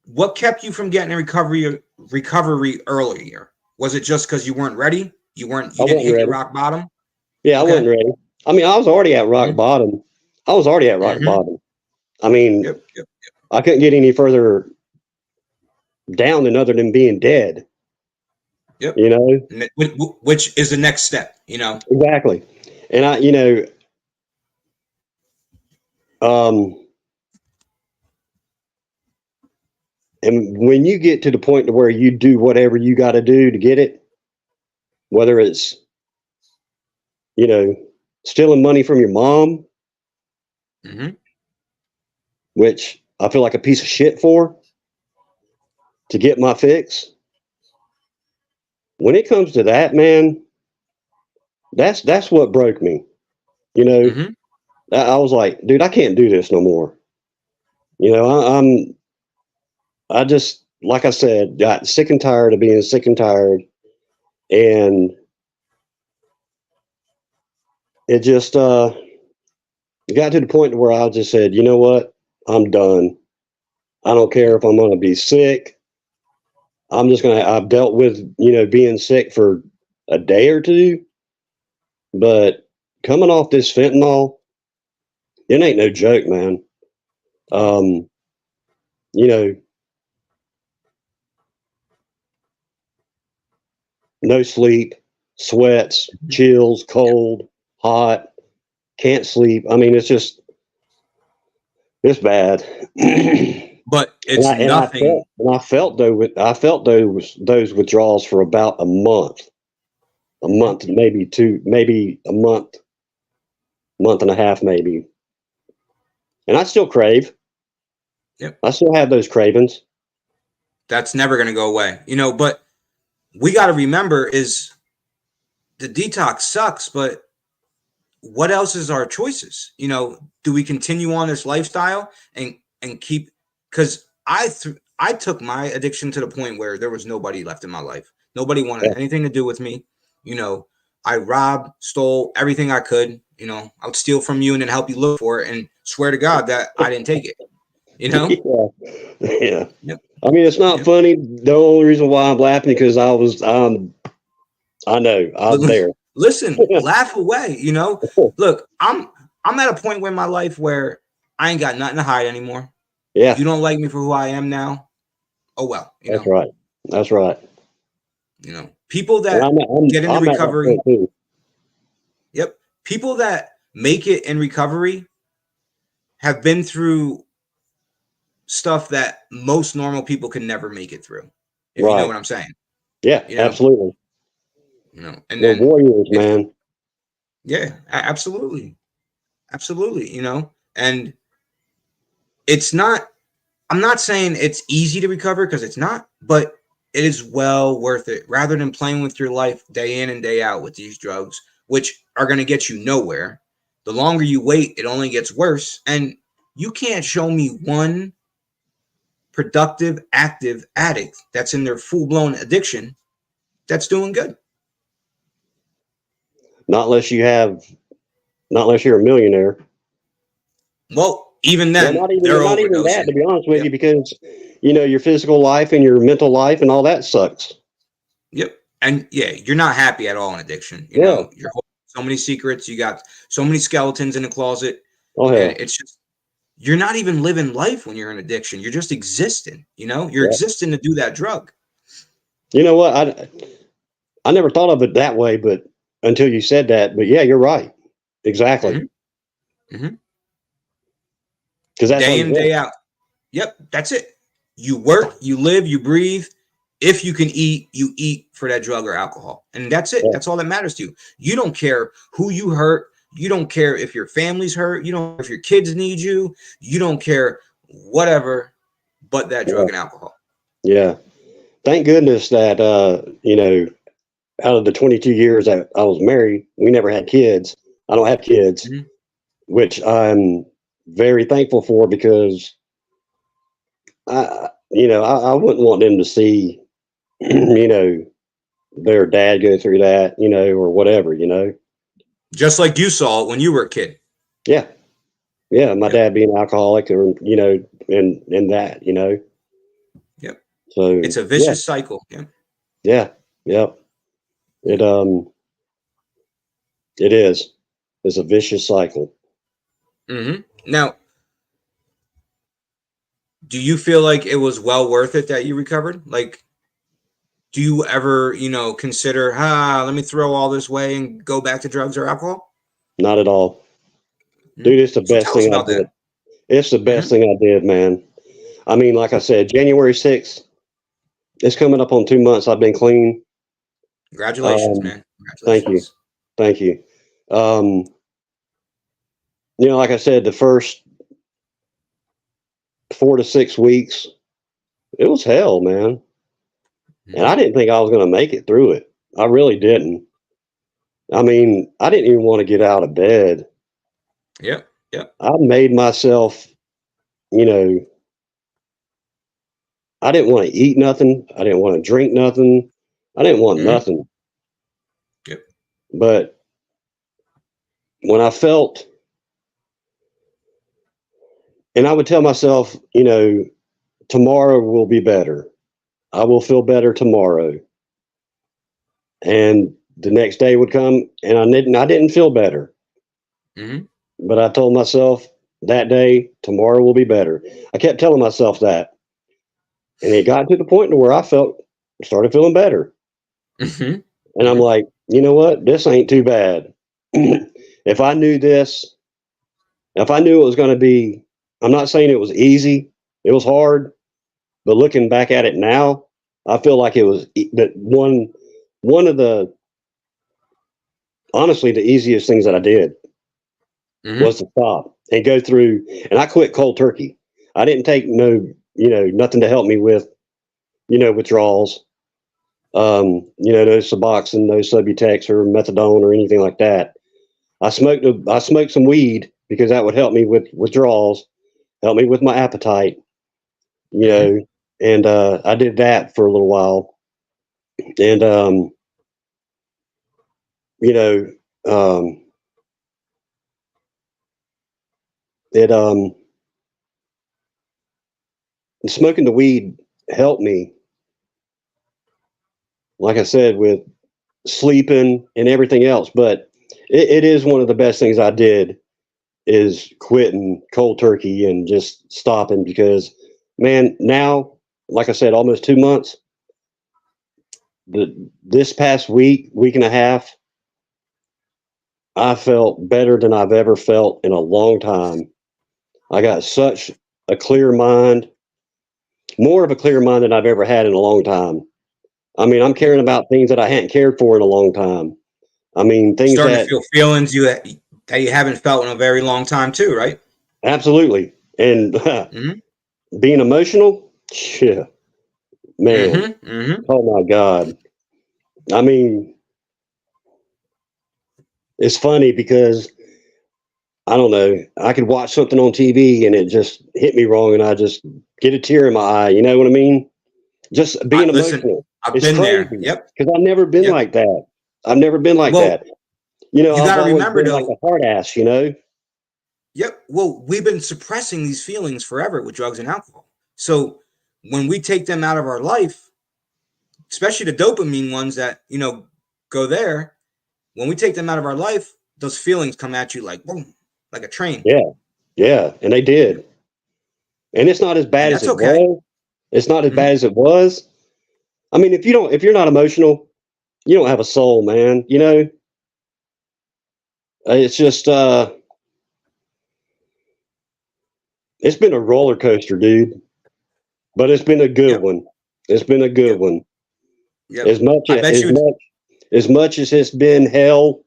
What kept you from getting a recovery earlier? Was it just because you weren't ready? You I didn't wasn't hit your ready. rock bottom? Yeah, I wasn't Okay. ready. I mean, I was already at rock Mm-hmm. bottom. I was already at rock Mm-hmm. bottom. I mean, Yep. I couldn't get any further down than other than being dead. Yep. Which is the next step, Exactly. And and when you get to the point to where you do whatever you got to do to get it, whether it's, stealing money from your mom, Mm-hmm. which I feel like a piece of shit for, to get my fix. When it comes to that, man, that's what broke me. Mm-hmm. I was like, dude, I can't do this no more. I just, like I said, got sick and tired of being sick and tired, and it just it got to the point where I just said, you know what, I'm done. I don't care if I'm going to be sick. I've dealt with, being sick for a day or two, but coming off this fentanyl, it ain't no joke, man. You know, no sleep, sweats, chills, cold, hot, can't sleep. I mean, it's bad. But it's nothing. I felt those withdrawals for about a month, maybe two, maybe a month and a half, maybe. And I still crave. Yep. I still have those cravings. That's never going to go away, but we got to remember is the detox sucks, but what else is our choices? Do we continue on this lifestyle and keep because I took my addiction to the point where there was nobody left in my life. Nobody wanted Yeah. anything to do with me. You know, I robbed, stole everything I could. You know, I would steal from you and then help you look for it and swear to God that I didn't take it. You know? Yeah. Yeah. Yep. I mean, it's not Yep. funny. The only reason why I'm laughing because I know I was there. Listen, laugh away. You know, look, I'm at a point in my life where I ain't got nothing to hide anymore. Yeah. You don't like me for who I am now. Oh well, you That's know. right. That's right. You know, people And that get into I'm at that recovery. point too. Yep, people that make it in recovery have been through stuff that most normal people can never make it through. If you know Right. what I'm saying. Yeah, You know, absolutely. you know, and They're then warriors, man. yeah, absolutely, absolutely. You know, and it's not. I'm not saying it's easy to recover because it's not, but it is well worth it rather than playing with your life day in and day out with these drugs, which are going to get you nowhere. The longer you wait, it only gets worse. And you can't show me one productive, active addict that's in their full blown addiction that's doing good. Not unless you're a millionaire. Well, even Well, then, they're not even that, overdosing. to be honest with Yep. you, because your physical life and your mental life and all that sucks. Yep. And yeah, you're not happy at all in addiction. You Yeah. know, you're holding so many secrets. You got so many skeletons in the closet. Oh And hell. it's just, you're not even living life when you're in addiction. You're just existing. You know, you're Yeah. existing to do that drug. You know what? I never thought of it that way, but until you said that. But yeah, you're right. Exactly. Mm-hmm. Mm-hmm. Because that's Day all in, you day want. out. Yep. That's it. You work, you live, you breathe. If you can eat, you eat for that drug or alcohol. And that's it. Yeah. That's all that matters to you. You don't care who you hurt. You don't care if your family's hurt. You don't care if your kids need you. You don't care whatever but that drug and alcohol. Yeah. Thank goodness that out of the 22 years that I was married, we never had kids. I don't have kids, Mhm. which I'm very thankful for because I wouldn't want them to see, their dad go through that, or whatever, Just like you saw it when you were a kid. Yeah. Yeah. My Yep. dad being alcoholic or, and that, Yep. So It's a vicious cycle. Yeah. Yeah. Yep. It is. It's a vicious cycle. Mm-hmm. Now, do you feel like it was well worth it that you recovered? Like, do you ever, consider, let me throw all this away and go back to drugs or alcohol? Not at all. Mm-hmm. Dude, it's the So best tell us thing I about that. did. It's the best Mm-hmm. thing I did, man. I mean, like I said, January 6th, it's coming up on 2 months. I've been clean. Congratulations, man. Thank you. Congratulations. Thank you. Like I said, the first 4 to 6 weeks, it was hell, man. Mm-hmm. And I didn't think I was going to make it through it. I really didn't. I mean, I didn't even want to get out of bed. Yep. Yep. I made myself, I didn't want to eat nothing. I didn't want to drink nothing. I didn't want Mm-hmm. nothing. Yep. But when I felt, and I would tell myself, tomorrow will be better. I will feel better tomorrow. And the next day would come and I didn't feel better. Mm-hmm. But I told myself that day, tomorrow will be better. I kept telling myself that. And it got to the point where I started feeling better. Mm-hmm. And I'm like, you know what? This ain't too bad. If I knew this, if I knew it was going to be, I'm not saying it was easy. It was hard. But looking back at it now, I feel like it was one of the, honestly, the easiest things that I did was to stop and go through. And I quit cold turkey. I didn't take nothing to help me with, withdrawals. No Suboxone, no Subutex or methadone or anything like that. I smoked some weed because that would help me with withdrawals, help me with my appetite. you know, and I did that for a little while, and you know, it smoking the weed helped me, like I said, with sleeping and everything else. But it is one of the best things I did is quitting cold turkey and just stopping because, man, now, like I said, almost 2 months. This past week and a half, I felt better than I've ever felt in a long time. I got such a clear mind, more of a clear mind than I've ever had in a long time. I mean, I'm caring about things that I hadn't cared for in a long time. I mean, things Starting to that feel feelings that you haven't felt in a very long time too, right? absolutely. And Mm-hmm. being emotional, yeah, man. Mm-hmm. Mm-hmm. Oh my God. I mean, it's funny because I don't know. I could watch something on TV and it just hit me wrong, and I just get a tear in my eye. You know what I mean? Just being Listen, emotional. I've It's been there. crazy Yep. because I've never been Yep. like that. I've never been like Well, that. You know, you I've got to always remember been like though. a hard ass. You know? Yep. Well, we've been suppressing these feelings forever with drugs and alcohol. So when we take them out of our life, especially the dopamine ones that go there, when we take them out of our life, those feelings come at you like boom, like a train. Yeah, yeah. And they did. And it's not as bad And as that's it okay. was. It's not as Mm-hmm. bad as it was. I mean, if you're not emotional, you don't have a soul, man. You know, it's just it's been a roller coaster, dude. But it's been a good Yep. one. It's been a good Yep. one. Yep. I bet As you it's much as it's been hell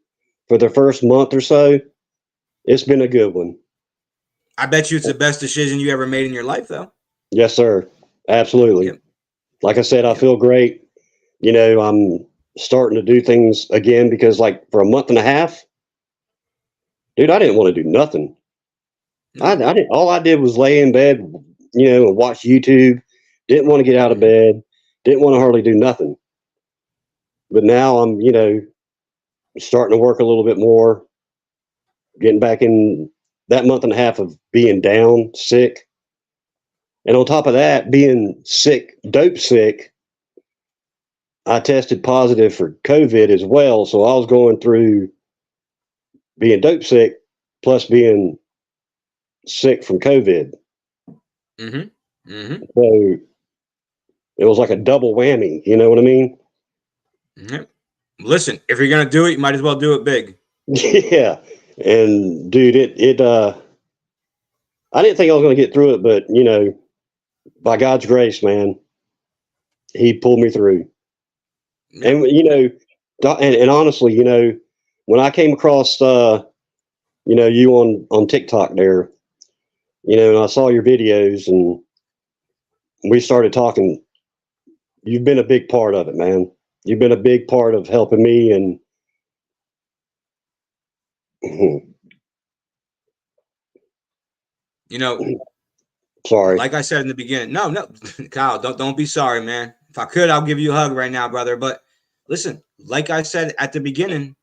for the first month or so, it's been a good one. I bet you it's the best decision you ever made in your life though. Yes, sir. Absolutely. Yep. Like I said, I Yep. feel great. You know, I'm starting to do things again because, like, for a month and a half, dude, I didn't want to do nothing. No. I didn't. All I did was lay in bed, you know, and watch YouTube. Didn't want to get out of Mm-hmm. bed. Didn't want to hardly do nothing. But now I'm, you know, starting to work a little bit more, getting back in that month and a half of being down, sick. And on top of that, being sick, dope sick, I tested positive for COVID as well. So I was going through being dope sick plus being sick from COVID. Mm-hmm. Mm-hmm. So it was like a double whammy. You know what I mean? Yep. Listen, if you're gonna do it, you might as well do it big. Yeah. And dude, I didn't think I was going to get through it, but you know, by God's grace, man, he pulled me through. Yep. And you know, and honestly, you know, when I came across, you know, you on TikTok there, you know, and I saw your videos, and we started talking. You've been a big part of it, man. You've been a big part of helping me, and You know, sorry. like I said in the beginning, no, Kyle, don't be sorry, man. If I could, I'll give you a hug right now, brother. But listen, like I said at the beginning,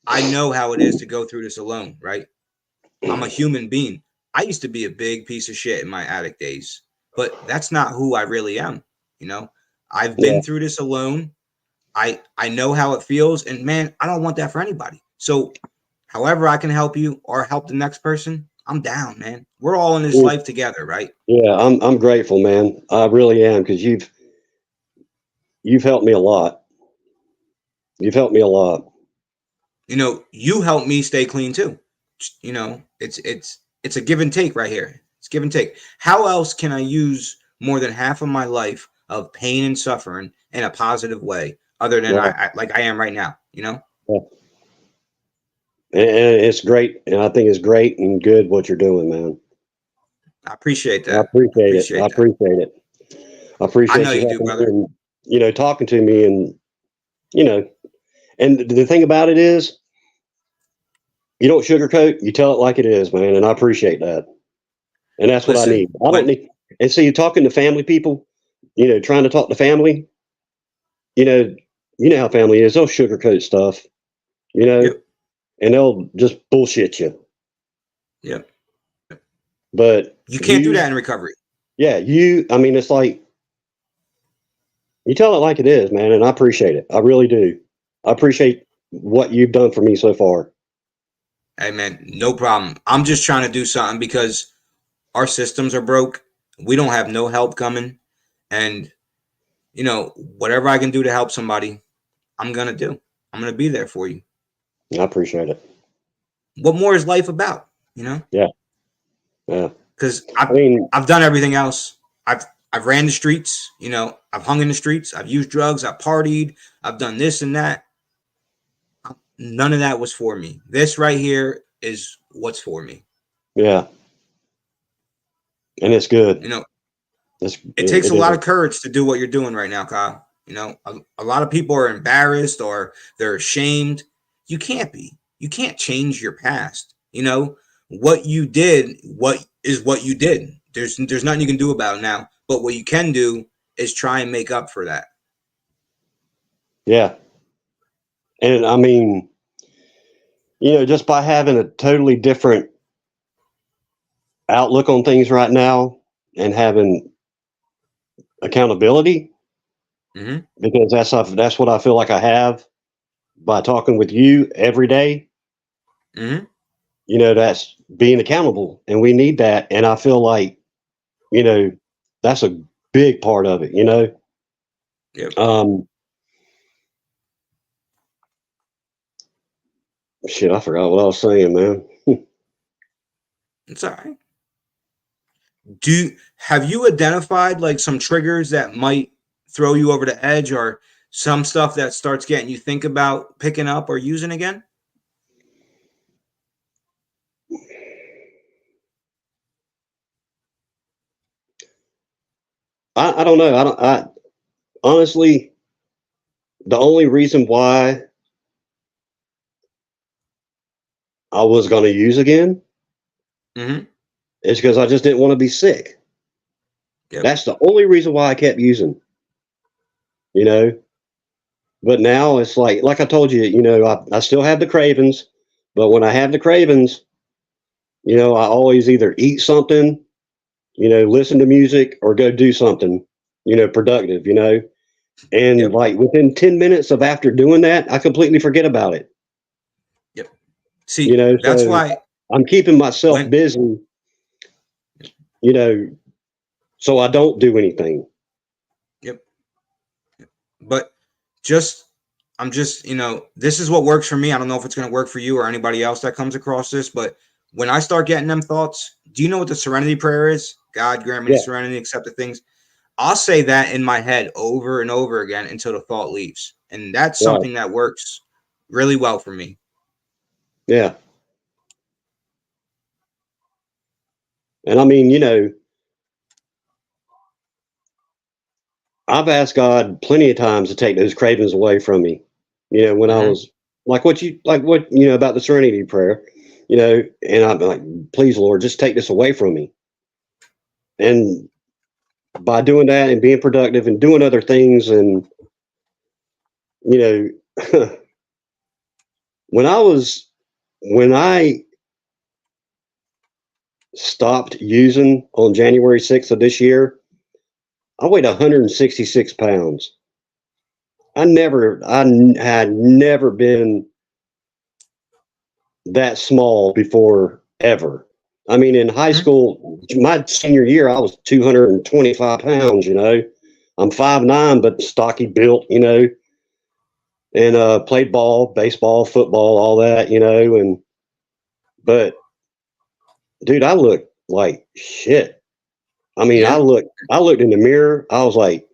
I know how it is to go through this alone, right? I'm a human being. I used to be a big piece of shit in my addict days, but that's not who I really am. You know, I've Yeah, been through this alone. I know how it feels, and man, I don't want that for anybody. So, however I can help you or help the next person, I'm down, man. We're all in this life together, right? yeah. I'm grateful, man. I really am because you've helped me a lot. You've helped me a lot. You know, you help me stay clean too. You know, it's a give and take right here. It's give and take. How else can I use more than half of my life of pain and suffering in a positive way, other than Yeah, like I am right now? You know, yeah. And it's great, and I think it's great and good what you're doing, man. I appreciate I that. I appreciate it. I appreciate that. appreciate it. I I know appreciate you you do, helping me brother. and, you know, talking to me, and you know, and the thing about it is, you don't sugarcoat. You tell it like it is, man, and I appreciate that. And that's what I Listen, need. I don't when need. And so you're talking to family people, trying to talk to family, you know, you know how family is. They'll sugarcoat stuff, you know, Yep. and they'll just bullshit you. Yep. But You can't do that in recovery. yeah, I mean, it's like, you tell it like it is, man. And I appreciate it. I really do. I appreciate what you've done for me so far. Hey man, no problem. I'm just trying to do something because our systems are broke. We don't have no help coming. And, whatever I can do to help somebody, I'm going to do. I'm going to be there for you. I appreciate it. What more is life about, you know? Yeah. Yeah. Because I mean, I've done everything else. I've ran the streets, I've hung in the streets, I've used drugs, I've partied, I've done this and that. None of that was for me. This right here is what's for me. yeah. And it's good. It takes a lot of courage to do what you're doing right now, Kyle. A lot of people are embarrassed or they're ashamed. You can't be. You can't change your past. What you did, what you did. There's nothing you can do about it now. But what you can do is try and make up for that. Yeah. And I mean, just by having a totally different outlook on things right now and having accountability, because that's what I feel like I have by talking with you every day. That's being accountable, and we need that. And I feel like, that's a big part of it, Yep. Shit, I forgot what I was saying, man. It's all right. Have you identified like some triggers that might throw you over the edge, or some stuff that starts getting you think about picking up or using again? I don't know. I honestly, the only reason why I was going to use again is because I just didn't want to be sick. Yep. That's the only reason why I kept using, But now it's like I told you, I still have the cravings, but when I have the cravings, I always either eat something, listen to music, or go do something, productive, And Yep. like within 10 minutes of after doing that, I completely forget about it. Yep. See, that's so why I'm keeping myself busy, so I don't do anything. Yep. But I'm just, this is what works for me. I don't know if it's going to work for you or anybody else that comes across this, but when I start getting them thoughts, do you know what the serenity prayer is? God grant me serenity, accept the things. I'll say that in my head over and over again until the thought leaves. And that's something that works really well for me. Yeah. And I mean, I've asked God plenty of times to take those cravings away from me. When I was about the serenity prayer, and I'm like, please, Lord, just take this away from me. And by doing that and being productive and doing other things, and, when I stopped using on January 6th of this year, I weighed 166 pounds. I had never been that small before, ever. I mean, in high school, my senior year, I was 225 pounds, I'm 5'9", but stocky built, and played ball, baseball, football, all that, but dude, I look like shit. I mean, I looked in the mirror. I was like,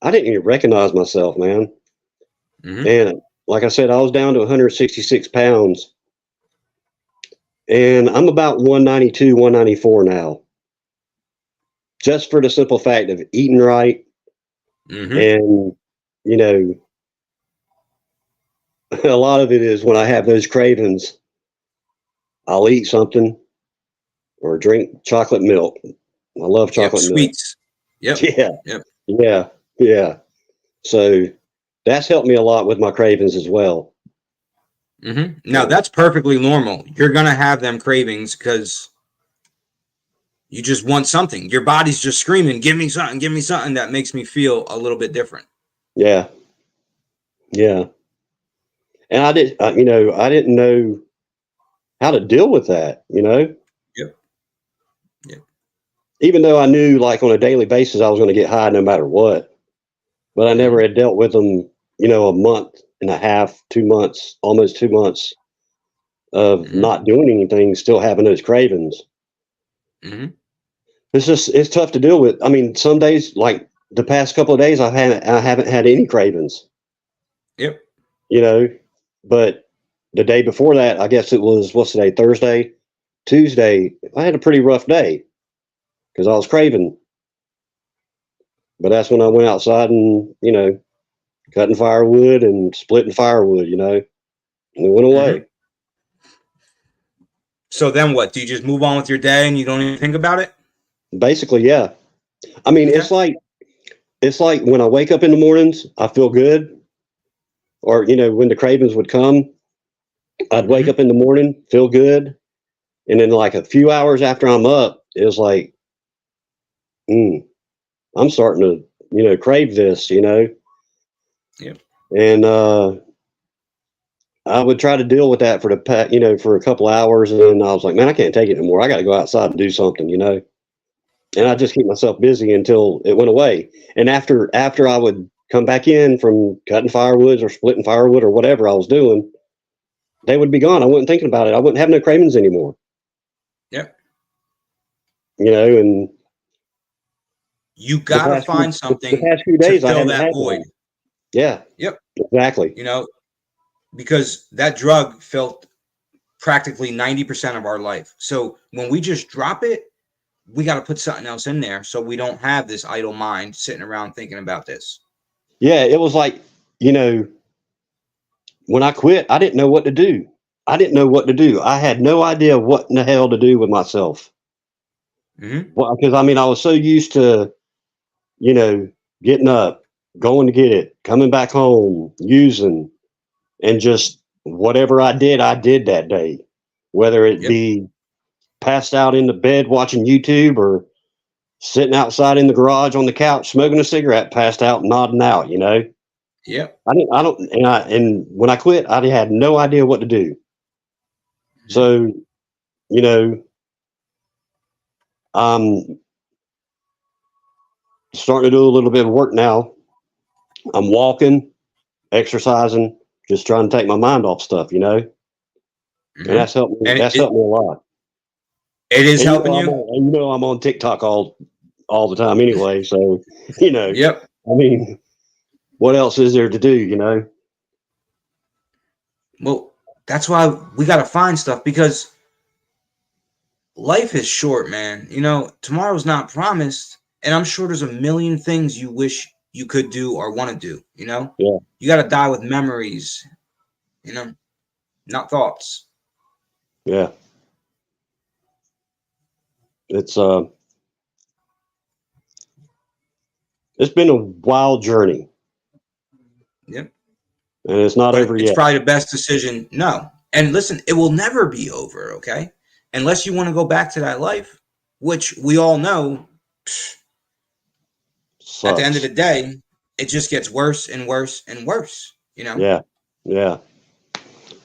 I didn't even recognize myself, man. And like I said, I was down to 166 pounds. And I'm about 192, 194 now. Just for the simple fact of eating right. And, a lot of it is when I have those cravings, I'll eat something or drink chocolate milk. I love Yep. chocolate milk. Sweets. Yep. Yeah, Yep. yeah, yeah. So that's helped me a lot with my cravings as well. Now that's perfectly normal. You're gonna have them cravings because you just want something. Your body's just screaming, "Give me something! Give me something!" That makes me feel a little bit different. Yeah, yeah. And I didn't know how to deal with that. Yep. Yep. Even though I knew, like on a daily basis, I was going to get high no matter what. But I never hmm had dealt with them. A month and a half, 2 months, almost 2 months of hmm not doing anything, still having those cravings. hmm It's tough to deal with. I mean, some days, like the past couple of days, I haven't had any cravings. Yep. You know, but the day before that, I guess it was what's today, Thursday, Tuesday. I had a pretty rough day because I was craving. But that's when I went outside and cutting firewood and splitting firewood. And it went hmm away. So then what? Do you just move on with your day and you don't even think about it? Basically, yeah. I mean, Okay. it's like when I wake up in the mornings, I feel good. Or when the cravings would come, I'd wake hmm up in the morning, feel good, and then like a few hours after I'm up, it was like, mm, I'm starting to crave this. Yep. And I would try to deal with that for a couple hours, and then I was like, man, I can't take it anymore. I got to go outside and do something. And I Yep. just keep myself busy until it went away. And after I would come back in from cutting firewoods or splitting firewood or whatever I was doing, they would be gone. I wasn't thinking about it. I wouldn't have no cravings anymore. Yep. And You the gotta past few, find the something past few to days I fill haven't that had void. one. Yeah, Yep. exactly. You know, because that drug filled practically 90% of our life. So when we just drop it, we got to put something else in there so we don't have this idle mind sitting around thinking about this. Yeah, it was like, you know, when I quit, I didn't know what to do. I didn't know what to do. I had no idea what in the hell to do with myself. hmm Well, because I mean, I was so used to, you know, getting up, going to get it, coming back home, using, and just whatever I did that day, whether it Yep. be passed out in the bed watching YouTube or sitting outside in the garage on the couch smoking a cigarette, passed out, nodding out. Yep. I don't, and when I quit, I had no idea what to do. hmm So, you know, I'm starting to do a little bit of work now. I'm walking, exercising, just trying to take my mind off stuff. And hmm that's helped me. And That's helped me a lot. it is And helping you. I'm on TikTok all the time anyway. So, you know, Yep. I mean, what else is there to do? Well, that's why we got to find stuff because life is short, man. Tomorrow's not promised. And I'm sure there's a million things you wish you could do or want to do. Yeah, You got to die with memories, you know, not thoughts. yeah. It's it's been a wild journey, Yep. and it's not But over it's yet. probably the best decision. No. And listen, it will never be over, okay? Unless you want to go back to that life, which we all know at the end of Sucks. the day, it just gets worse and worse and worse. Yeah, yeah,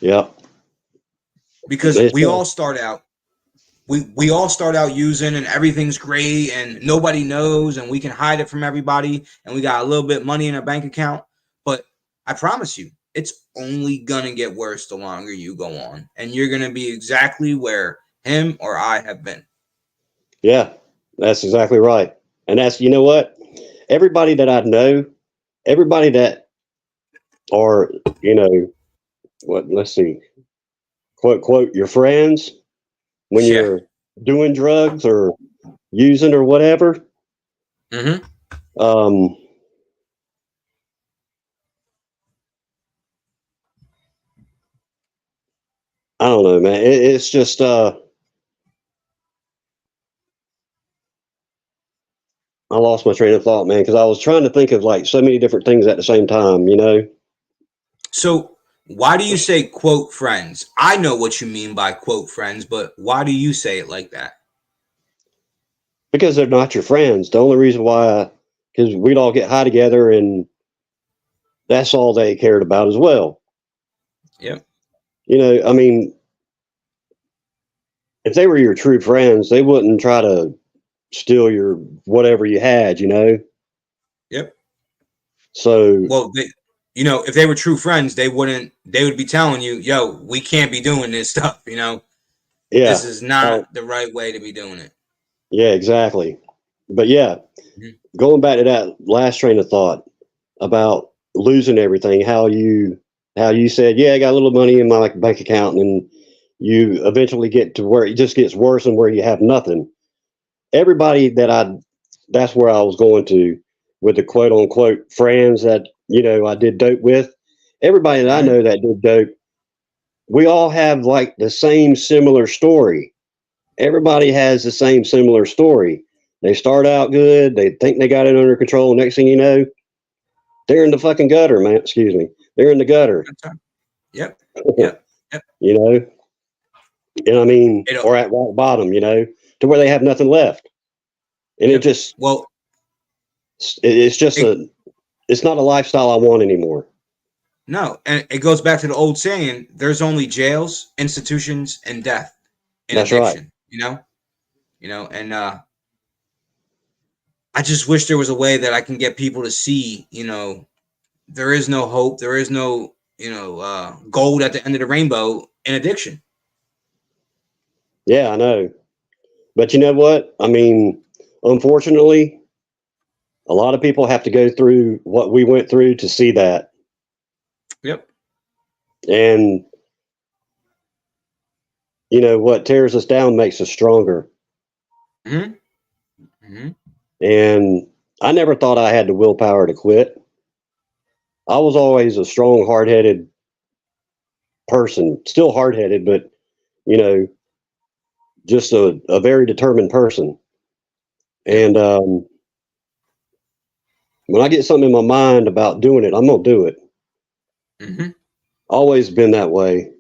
yeah. Because It's we all start out using and everything's great and nobody knows and we can hide it from everybody and we got a little bit of money in our bank account. But I promise you, it's only gonna get worse the longer you go on. And you're gonna be exactly where him or I have been. yeah. That's exactly right. And that's what everybody that I know, everybody that are what let's see, quote quote your friends when Yeah. you're doing drugs or using or whatever. Mm-hmm. Um, I don't know, man. It's just lost my train of thought, man, because I was trying to think of like so many different things at the same time, you know? So why do you say quote friends? I know what you mean by quote friends, but why do you say it like that? Because they're not your friends. The only reason why, because we'd all get high together and that's all they cared about as well. Yep. You know, I mean, if they were your true friends, they wouldn't try to steal your whatever you had, you know? Yep. So, Well, if they were true friends, they wouldn't. They would be telling you, "Yo, we can't be doing this stuff." This yeah. is not the right way to be doing it. Yeah, exactly. But yeah, Mhm. going back to that last train of thought about losing everything, how you said, yeah, I got a little money in my bank account, and you eventually get to where it just gets worse and where you have nothing. Everybody that's where I was going to with the quote unquote friends that, I did dope with. Everybody that I Mhm. know that did dope, we all have like the same similar story. Everybody has the same similar story. They start out good. They think they got it under control. Next thing you know, they're in the fucking gutter, man. Excuse me. They're in the gutter, That's right. Yep. Yep. Yep. you know, and I mean, It, or at rock bottom, to where they have nothing left. And yep. Well, it's just it, it's not a lifestyle I want anymore. no, and it goes back to the old saying: "There's only jails, institutions, and death in That's right. addiction." And I just wish there was a way that I can get people to see, there is no hope, there is no, gold at the end of the rainbow in addiction. Yeah, I know. But you know what? I mean, unfortunately, a lot of people have to go through what we went through to see that. Yep. And what tears us down makes us stronger. Hmm. Hmm. And I never thought I had the willpower to quit. I was always a strong, hard-headed person, still hard-headed, but you know, just a very determined person. Yep. And when I get something in my mind about doing it, I'm gonna do it. Hmm. Always been that way.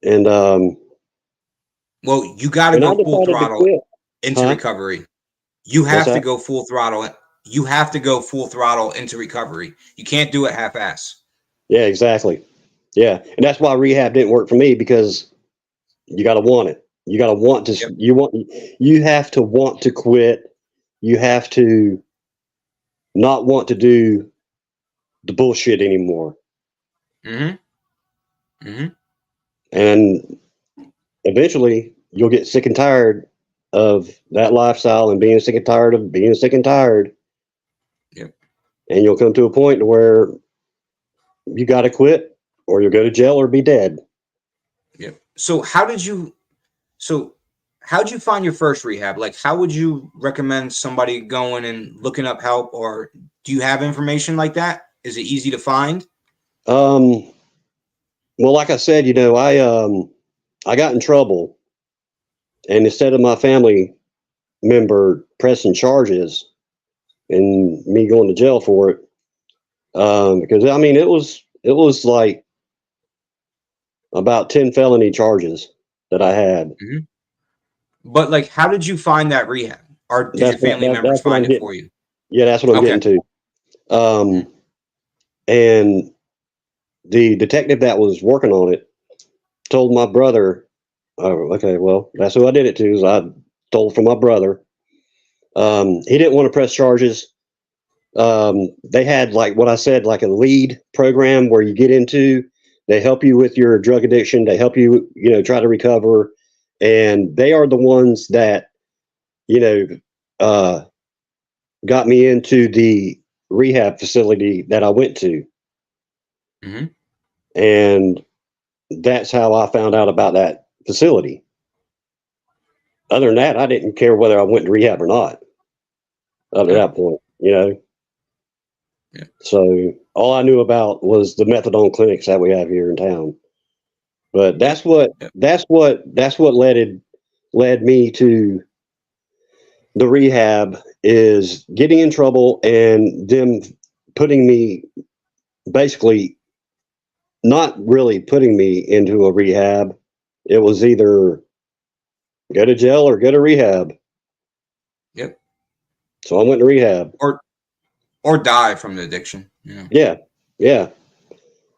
And Well, you got to when I go full decided to throttle quit, into huh? recovery. You What's have to that? go full throttle. You have to go full throttle into recovery. You can't do it half-ass. Yeah, exactly. Yeah, and that's why rehab didn't work for me because you got to want it. You got to want to. Yep. You have to want to quit. You have to not want to do the bullshit anymore. Hmm. Hmm. And eventually you'll get sick and tired of that lifestyle and being sick and tired of being sick and tired. Yep. And you'll come to a point where you got to quit or you'll go to jail or be dead. Yep. So how'd you find your first rehab? Like, how would you recommend somebody going and looking up help, or do you have information like that? Is it easy to find? Um, well, like I said, I got in trouble, and instead of my family member pressing charges and me going to jail for it, because I mean it was like about 10 felony charges that I had. Mhm. But like, how did you find that rehab, or did That's your family members what find I'm it getting. for you? Yeah, that's what I'm Okay. getting to. Mhm. And the detective that was working on it told my brother, oh, okay, well, that's who I did it to. Is I told from my brother. He didn't want to press charges. They had like what I said, like a lead program where you get into. They help you with your drug addiction. They help you, try to recover, and they are the ones that, you know, uh, got me into the rehab facility that I went to, Mhm. and that's how I found out about that facility. Other than that, I didn't care whether I went to rehab or not up to Yeah. that point. Yeah. So all I knew about was the methadone clinics that we have here in town. But Yep. that's what Yep. led me to the rehab is getting in trouble and them putting me, basically not really putting me into a rehab. It was either go to jail or go to rehab. Yep. So I went to rehab. Or die from the addiction. Yeah. Yeah. Yeah.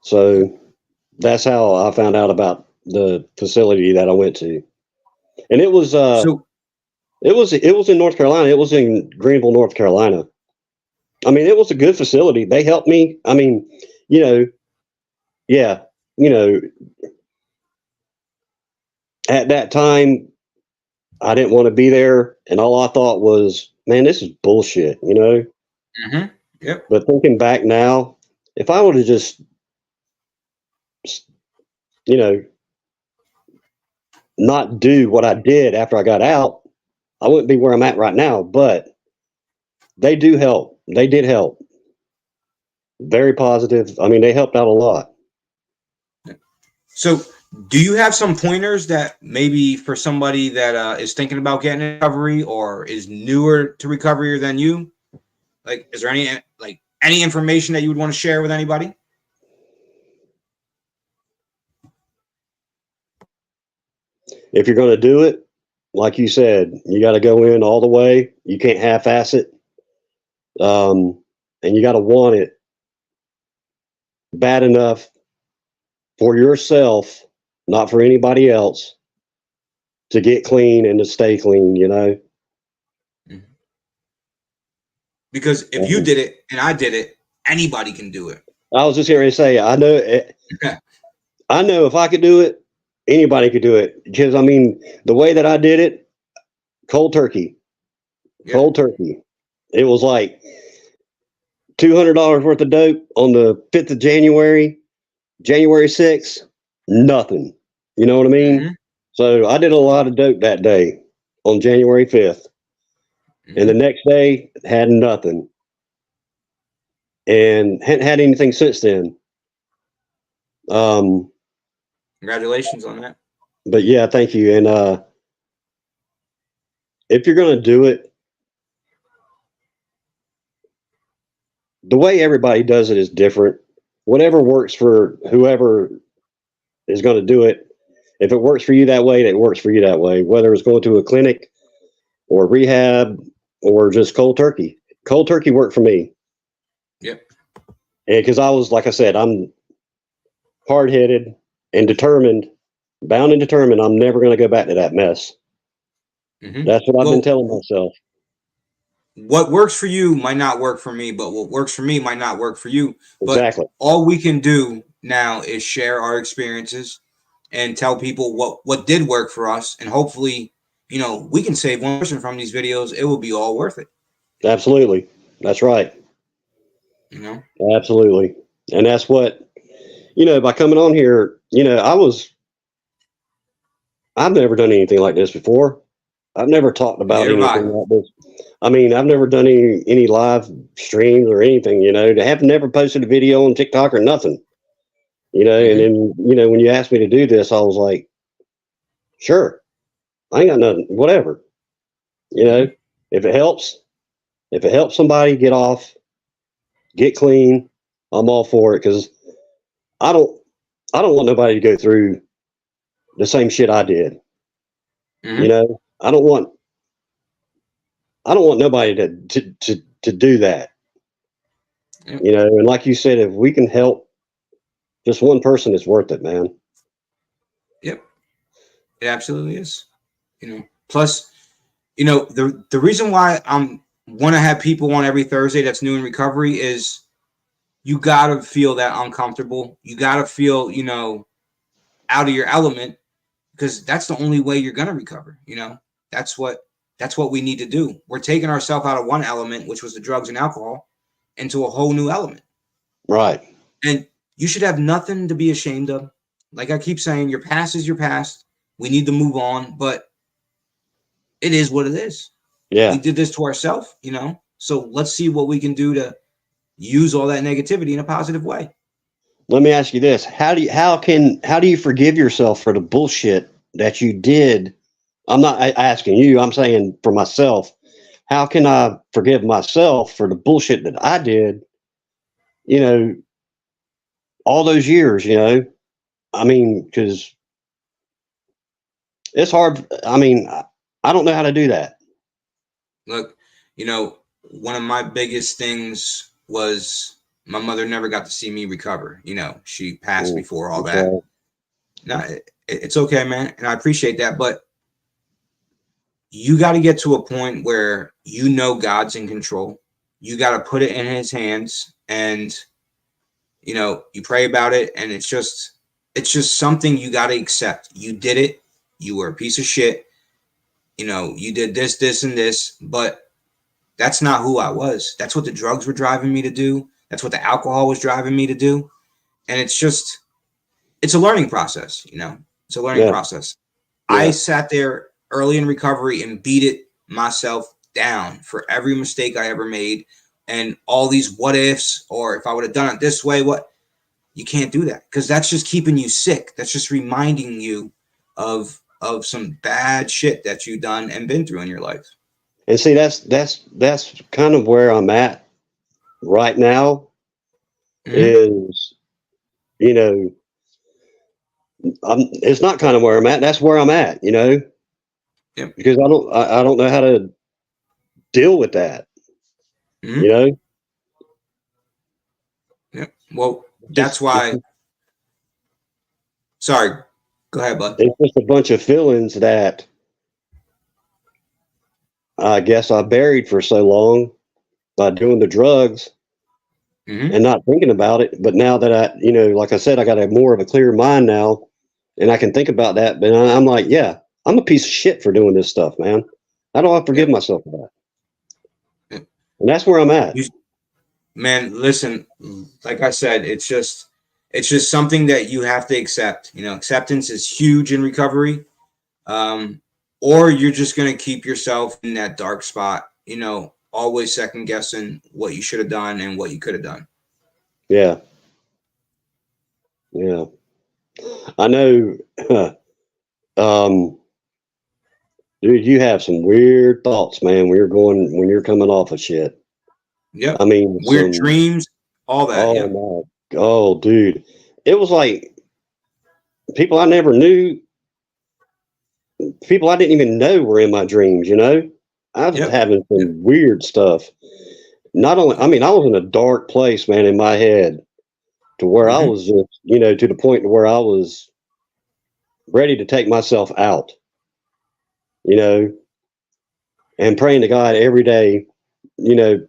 So that's how I found out about the facility that I went to. And it was So it was in North Carolina. It was in Greenville, North Carolina. I mean, it was a good facility. They helped me. I mean, you know, yeah, you know, at that time I didn't want to be there, and all I thought was, man, this is bullshit, you know? yep. But thinking back now, if I would have just, you know, not do what I did after I got out, I wouldn't be where I'm at right now. But they do help. They did help. Very positive. I mean, they helped out a lot. So do you have some pointers that maybe for somebody that is thinking about getting in recovery or is newer to recovery than you? Like, is there any information that you would want to share with anybody? If you're going to do it, like you said, you got to go in all the way. You can't half-ass it. And you got to want it bad enough for yourself, not for anybody else, to get clean and to stay clean, you know? Because if you did it and I did it, anybody can do it. I was just here to say, I know if I could do it, anybody could do it. Because, I mean, the way that I did it, cold turkey. Yeah. Cold turkey. It was like $200 worth of dope on the 5th of January, January 6th, nothing. You know what I mean? Mm-hmm. So I did a lot of dope that day on January 5th. Mm-hmm. And the next day had nothing. And hadn't had anything since then. Congratulations on that. But yeah, thank you. And if you're going to do it, the way everybody does it is different. Whatever works for whoever is going to do it. If it works for you that way, it works for you that way. Whether it's going to a clinic or rehab or just cold turkey. Cold turkey worked for me. Yep. And because I was, like I said, I'm hard-headed and determined, bound and determined. I'm never going to go back to that mess. Mm-hmm. That's what I've been telling myself. What works for you might not work for me, but what works for me might not work for you. Exactly. But all we can do now is share our experiences and tell people what did work for us. And hopefully, you know, we can save one person from these videos. It will be all worth it. Absolutely. That's right. You know? Absolutely. And that's what, you know, by coming on here, you know, I've never done anything like this before. I've never talked about anything like this. I mean, I've never done any live streams or anything, you know. I have never posted a video on TikTok or nothing, you know. Mm-hmm. And then, you know, when you asked me to do this, I was like, sure, I ain't got nothing, whatever. You know, if it helps somebody get off, get clean, I'm all for it. Because I don't want nobody to go through the same shit I did. Mm-hmm. You know, I don't want nobody to do that. Yep. You know, and like you said, if we can help just one person, it's worth it, man. Yep. It absolutely is. You know, plus, you know, the reason why I'm want to have people on every Thursday that's new in recovery is you got to feel that uncomfortable. You got to feel, you know, out of your element, because that's the only way you're going to recover. You know, that's what we need to do. We're taking ourselves out of one element, which was the drugs and alcohol, into a whole new element. Right. And you should have nothing to be ashamed of. Like I keep saying, your past is your past. We need to move on, but it is what it is. Yeah. We did this to ourselves, you know, so let's see what we can do to use all that negativity in a positive way. Let me ask you this. How do you forgive yourself for the bullshit that you did? I'm not asking you, I'm saying for myself. how can I forgive myself for the bullshit that I did, you know, all those years, you know? I mean, because it's hard. I mean, I don't know how to do that. Look, you know, one of my biggest things was my mother never got to see me recover. You know, she passed before all that. Right. No, it's okay, man, and I appreciate that, but you got to get to a point where you know God's in control. You got to put it in His hands, and you know, you pray about it, and it's just something you got to accept. You did it. You were a piece of shit. You know, you did this, this, and this, but that's not who I was. That's what the drugs were driving me to do. That's what the alcohol was driving me to do. And it's a learning process, you know. It's a learning process. Yeah. I sat there early in recovery and beat it myself down for every mistake I ever made and all these what ifs, or if I would have done it this way, what? You can't do that because that's just keeping you sick. That's just reminding you of some bad shit that you've done and been through in your life. And see, that's kind of where I'm at right now. Is, you know, it's not kind of where I'm at. That's where I'm at, you know, because I don't know how to deal with that, you know? Yeah. Well, that's why. Sorry. Go ahead, bud. It's just a bunch of feelings that I guess I buried for so long by doing the drugs and not thinking about it. But now that I, you know, like I said, I got a more of a clear mind now and I can think about that. But I'm like, yeah, I'm a piece of shit for doing this stuff, man. How do I forgive myself for that? And that's where I'm at. Man, listen, like I said, it's just something that you have to accept. You know, acceptance is huge in recovery. Or you're just going to keep yourself in that dark spot, you know, always second guessing what you should have done and what you could have done. Yeah. Yeah. I know. Dude, you have some weird thoughts, man, when you're coming off of shit. Yep. I mean, weird dreams, all that. Oh, dude. It was like people I never knew, people I didn't even know were in my dreams, you know? I was having some weird stuff. Not only, I mean, I was in a dark place, man, in my head to where I was just, you know, to the point where I was ready to take myself out, you know, and praying to God every day, you know,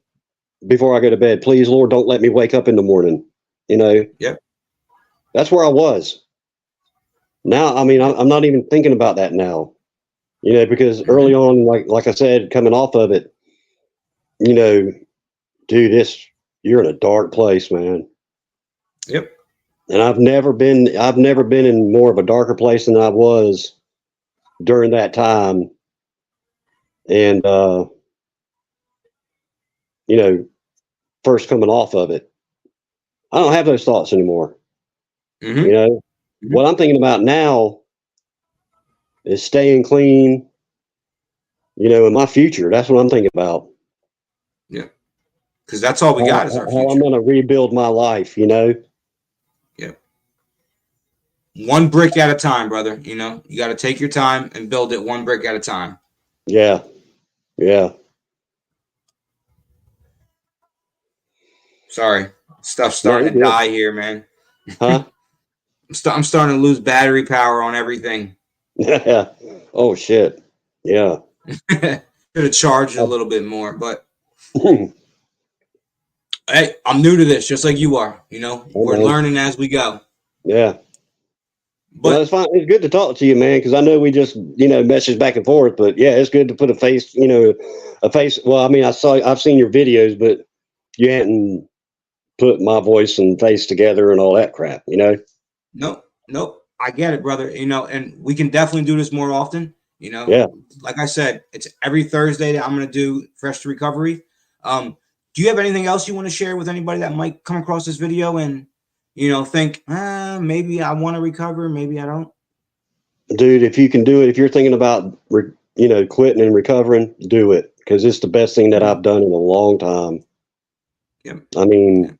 before I go to bed, please, Lord, don't let me wake up in the morning, you know? Yep. That's where I was. Now, I mean, I'm not even thinking about that now, you know, because early on, like I said, coming off of it, you know, dude, you're in a dark place, man. Yep. And I've never been in more of a darker place than I was during that time. And, you know, first coming off of it, I don't have those thoughts anymore. You know, what I'm thinking about now is staying clean, you know, in my future. That's what I'm thinking about. Yeah. Because that's all we got is our future. How I'm going to rebuild my life, you know? Yeah. One brick at a time, brother. You know, you got to take your time and build it one brick at a time. Yeah. Yeah. Sorry. Stuff's starting to die here, man. Huh? I'm starting to lose battery power on everything. Yeah. Oh, shit. Yeah. Should have charged a little bit more, but hey, I'm new to this, just like you are. You know, we're learning as we go. Yeah. But well, it's fine. It's good to talk to you, man, because I know we just, you know, message back and forth. But yeah, it's good to put a face, you know, a face. Well, I mean, I've seen your videos, but you hadn't put my voice and face together and all that crap, you know? Nope. I get it, brother. You know, and we can definitely do this more often. You know, yeah. Like I said, it's every Thursday that I'm going to do Fresh to Recovery. Do you have anything else you want to share with anybody that might come across this video and, you know, think, maybe I want to recover, maybe I don't? Dude, if you can do it, if you're thinking about, you know, quitting and recovering, do it. because it's the best thing that I've done in a long time. Yep. I mean,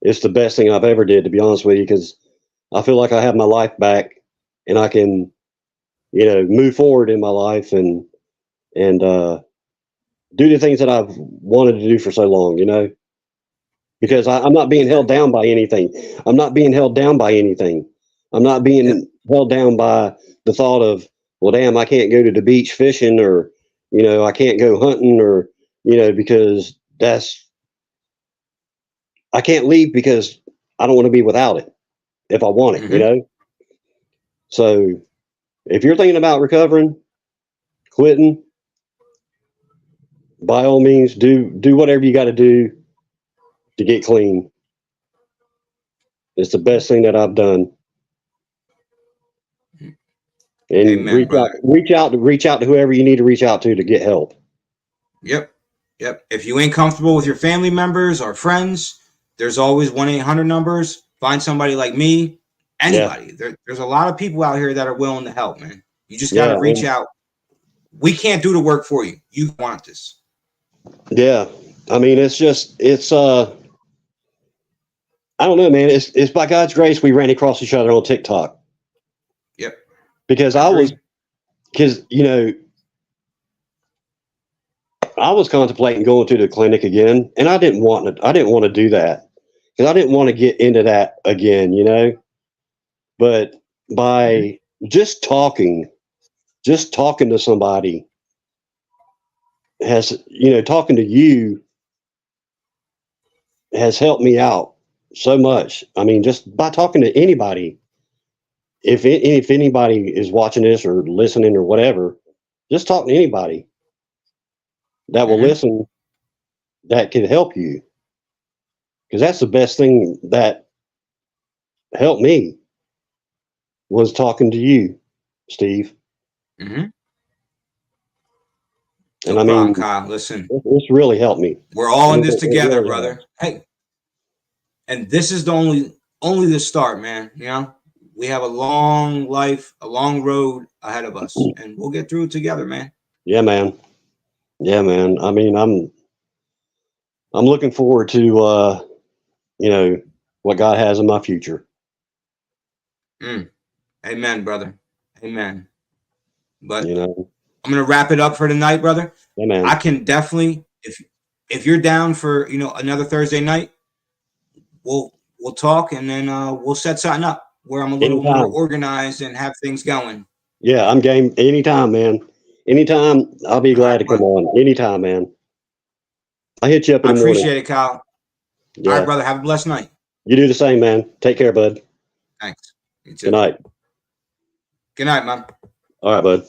it's the best thing I've ever did, to be honest with you, because I feel like I have my life back and I can, move forward in my life and do the things that I've wanted to do for so long, because I'm not being held down by anything. I'm not being held down by anything. I'm not being held down by the thought of, well, damn, I can't go to the beach fishing, or, I can't go hunting, or, because I can't leave because I don't want to be without it if I want it, So if you're thinking about recovering, quitting, by all means, do whatever you got to do to get clean. It's the best thing that I've done. And Amen, reach out to whoever you need to reach out to get help. Yep. If you ain't comfortable with your family members or friends, there's always 1-800 numbers. Find somebody like me, anybody. There's a lot of people out here that are willing to help, man. You just got to reach out. We can't do the work for you. You want this. Yeah. I mean, I don't know, man. It's by God's grace we ran across each other on TikTok. Yep. Because I was contemplating going to the clinic again, and I didn't want to do that because I didn't want to get into that again, But by just talking to somebody talking to you has helped me out so much. I mean, just by talking to anybody, if anybody is watching this or listening or whatever, just talk to anybody that will listen, that can help you. Because that's the best thing that helped me was talking to you, Steve. Mm-hmm. And no problem, Kyle. Listen, it's really helped me. We're all in this together, brother. Hey, and this is only the start, man. We have a long life, a long road ahead of us, and we'll get through it together, man. Yeah, man. I mean, I'm looking forward to what God has in my future. Amen, brother. Amen. But I'm gonna wrap it up for tonight, brother. Yeah, man. I can definitely, if you're down for another Thursday night, we'll talk, and then we'll set something up where I'm a little more organized and have things going. Yeah, I'm game anytime, man. Anytime, I'll be glad to come on. Anytime, man. I hit you up in the morning. I appreciate it, Kyle. Yeah. All right, brother. Have a blessed night. You do the same, man. Take care, bud. Thanks. You too. Good night. Good night, man. All right, bud.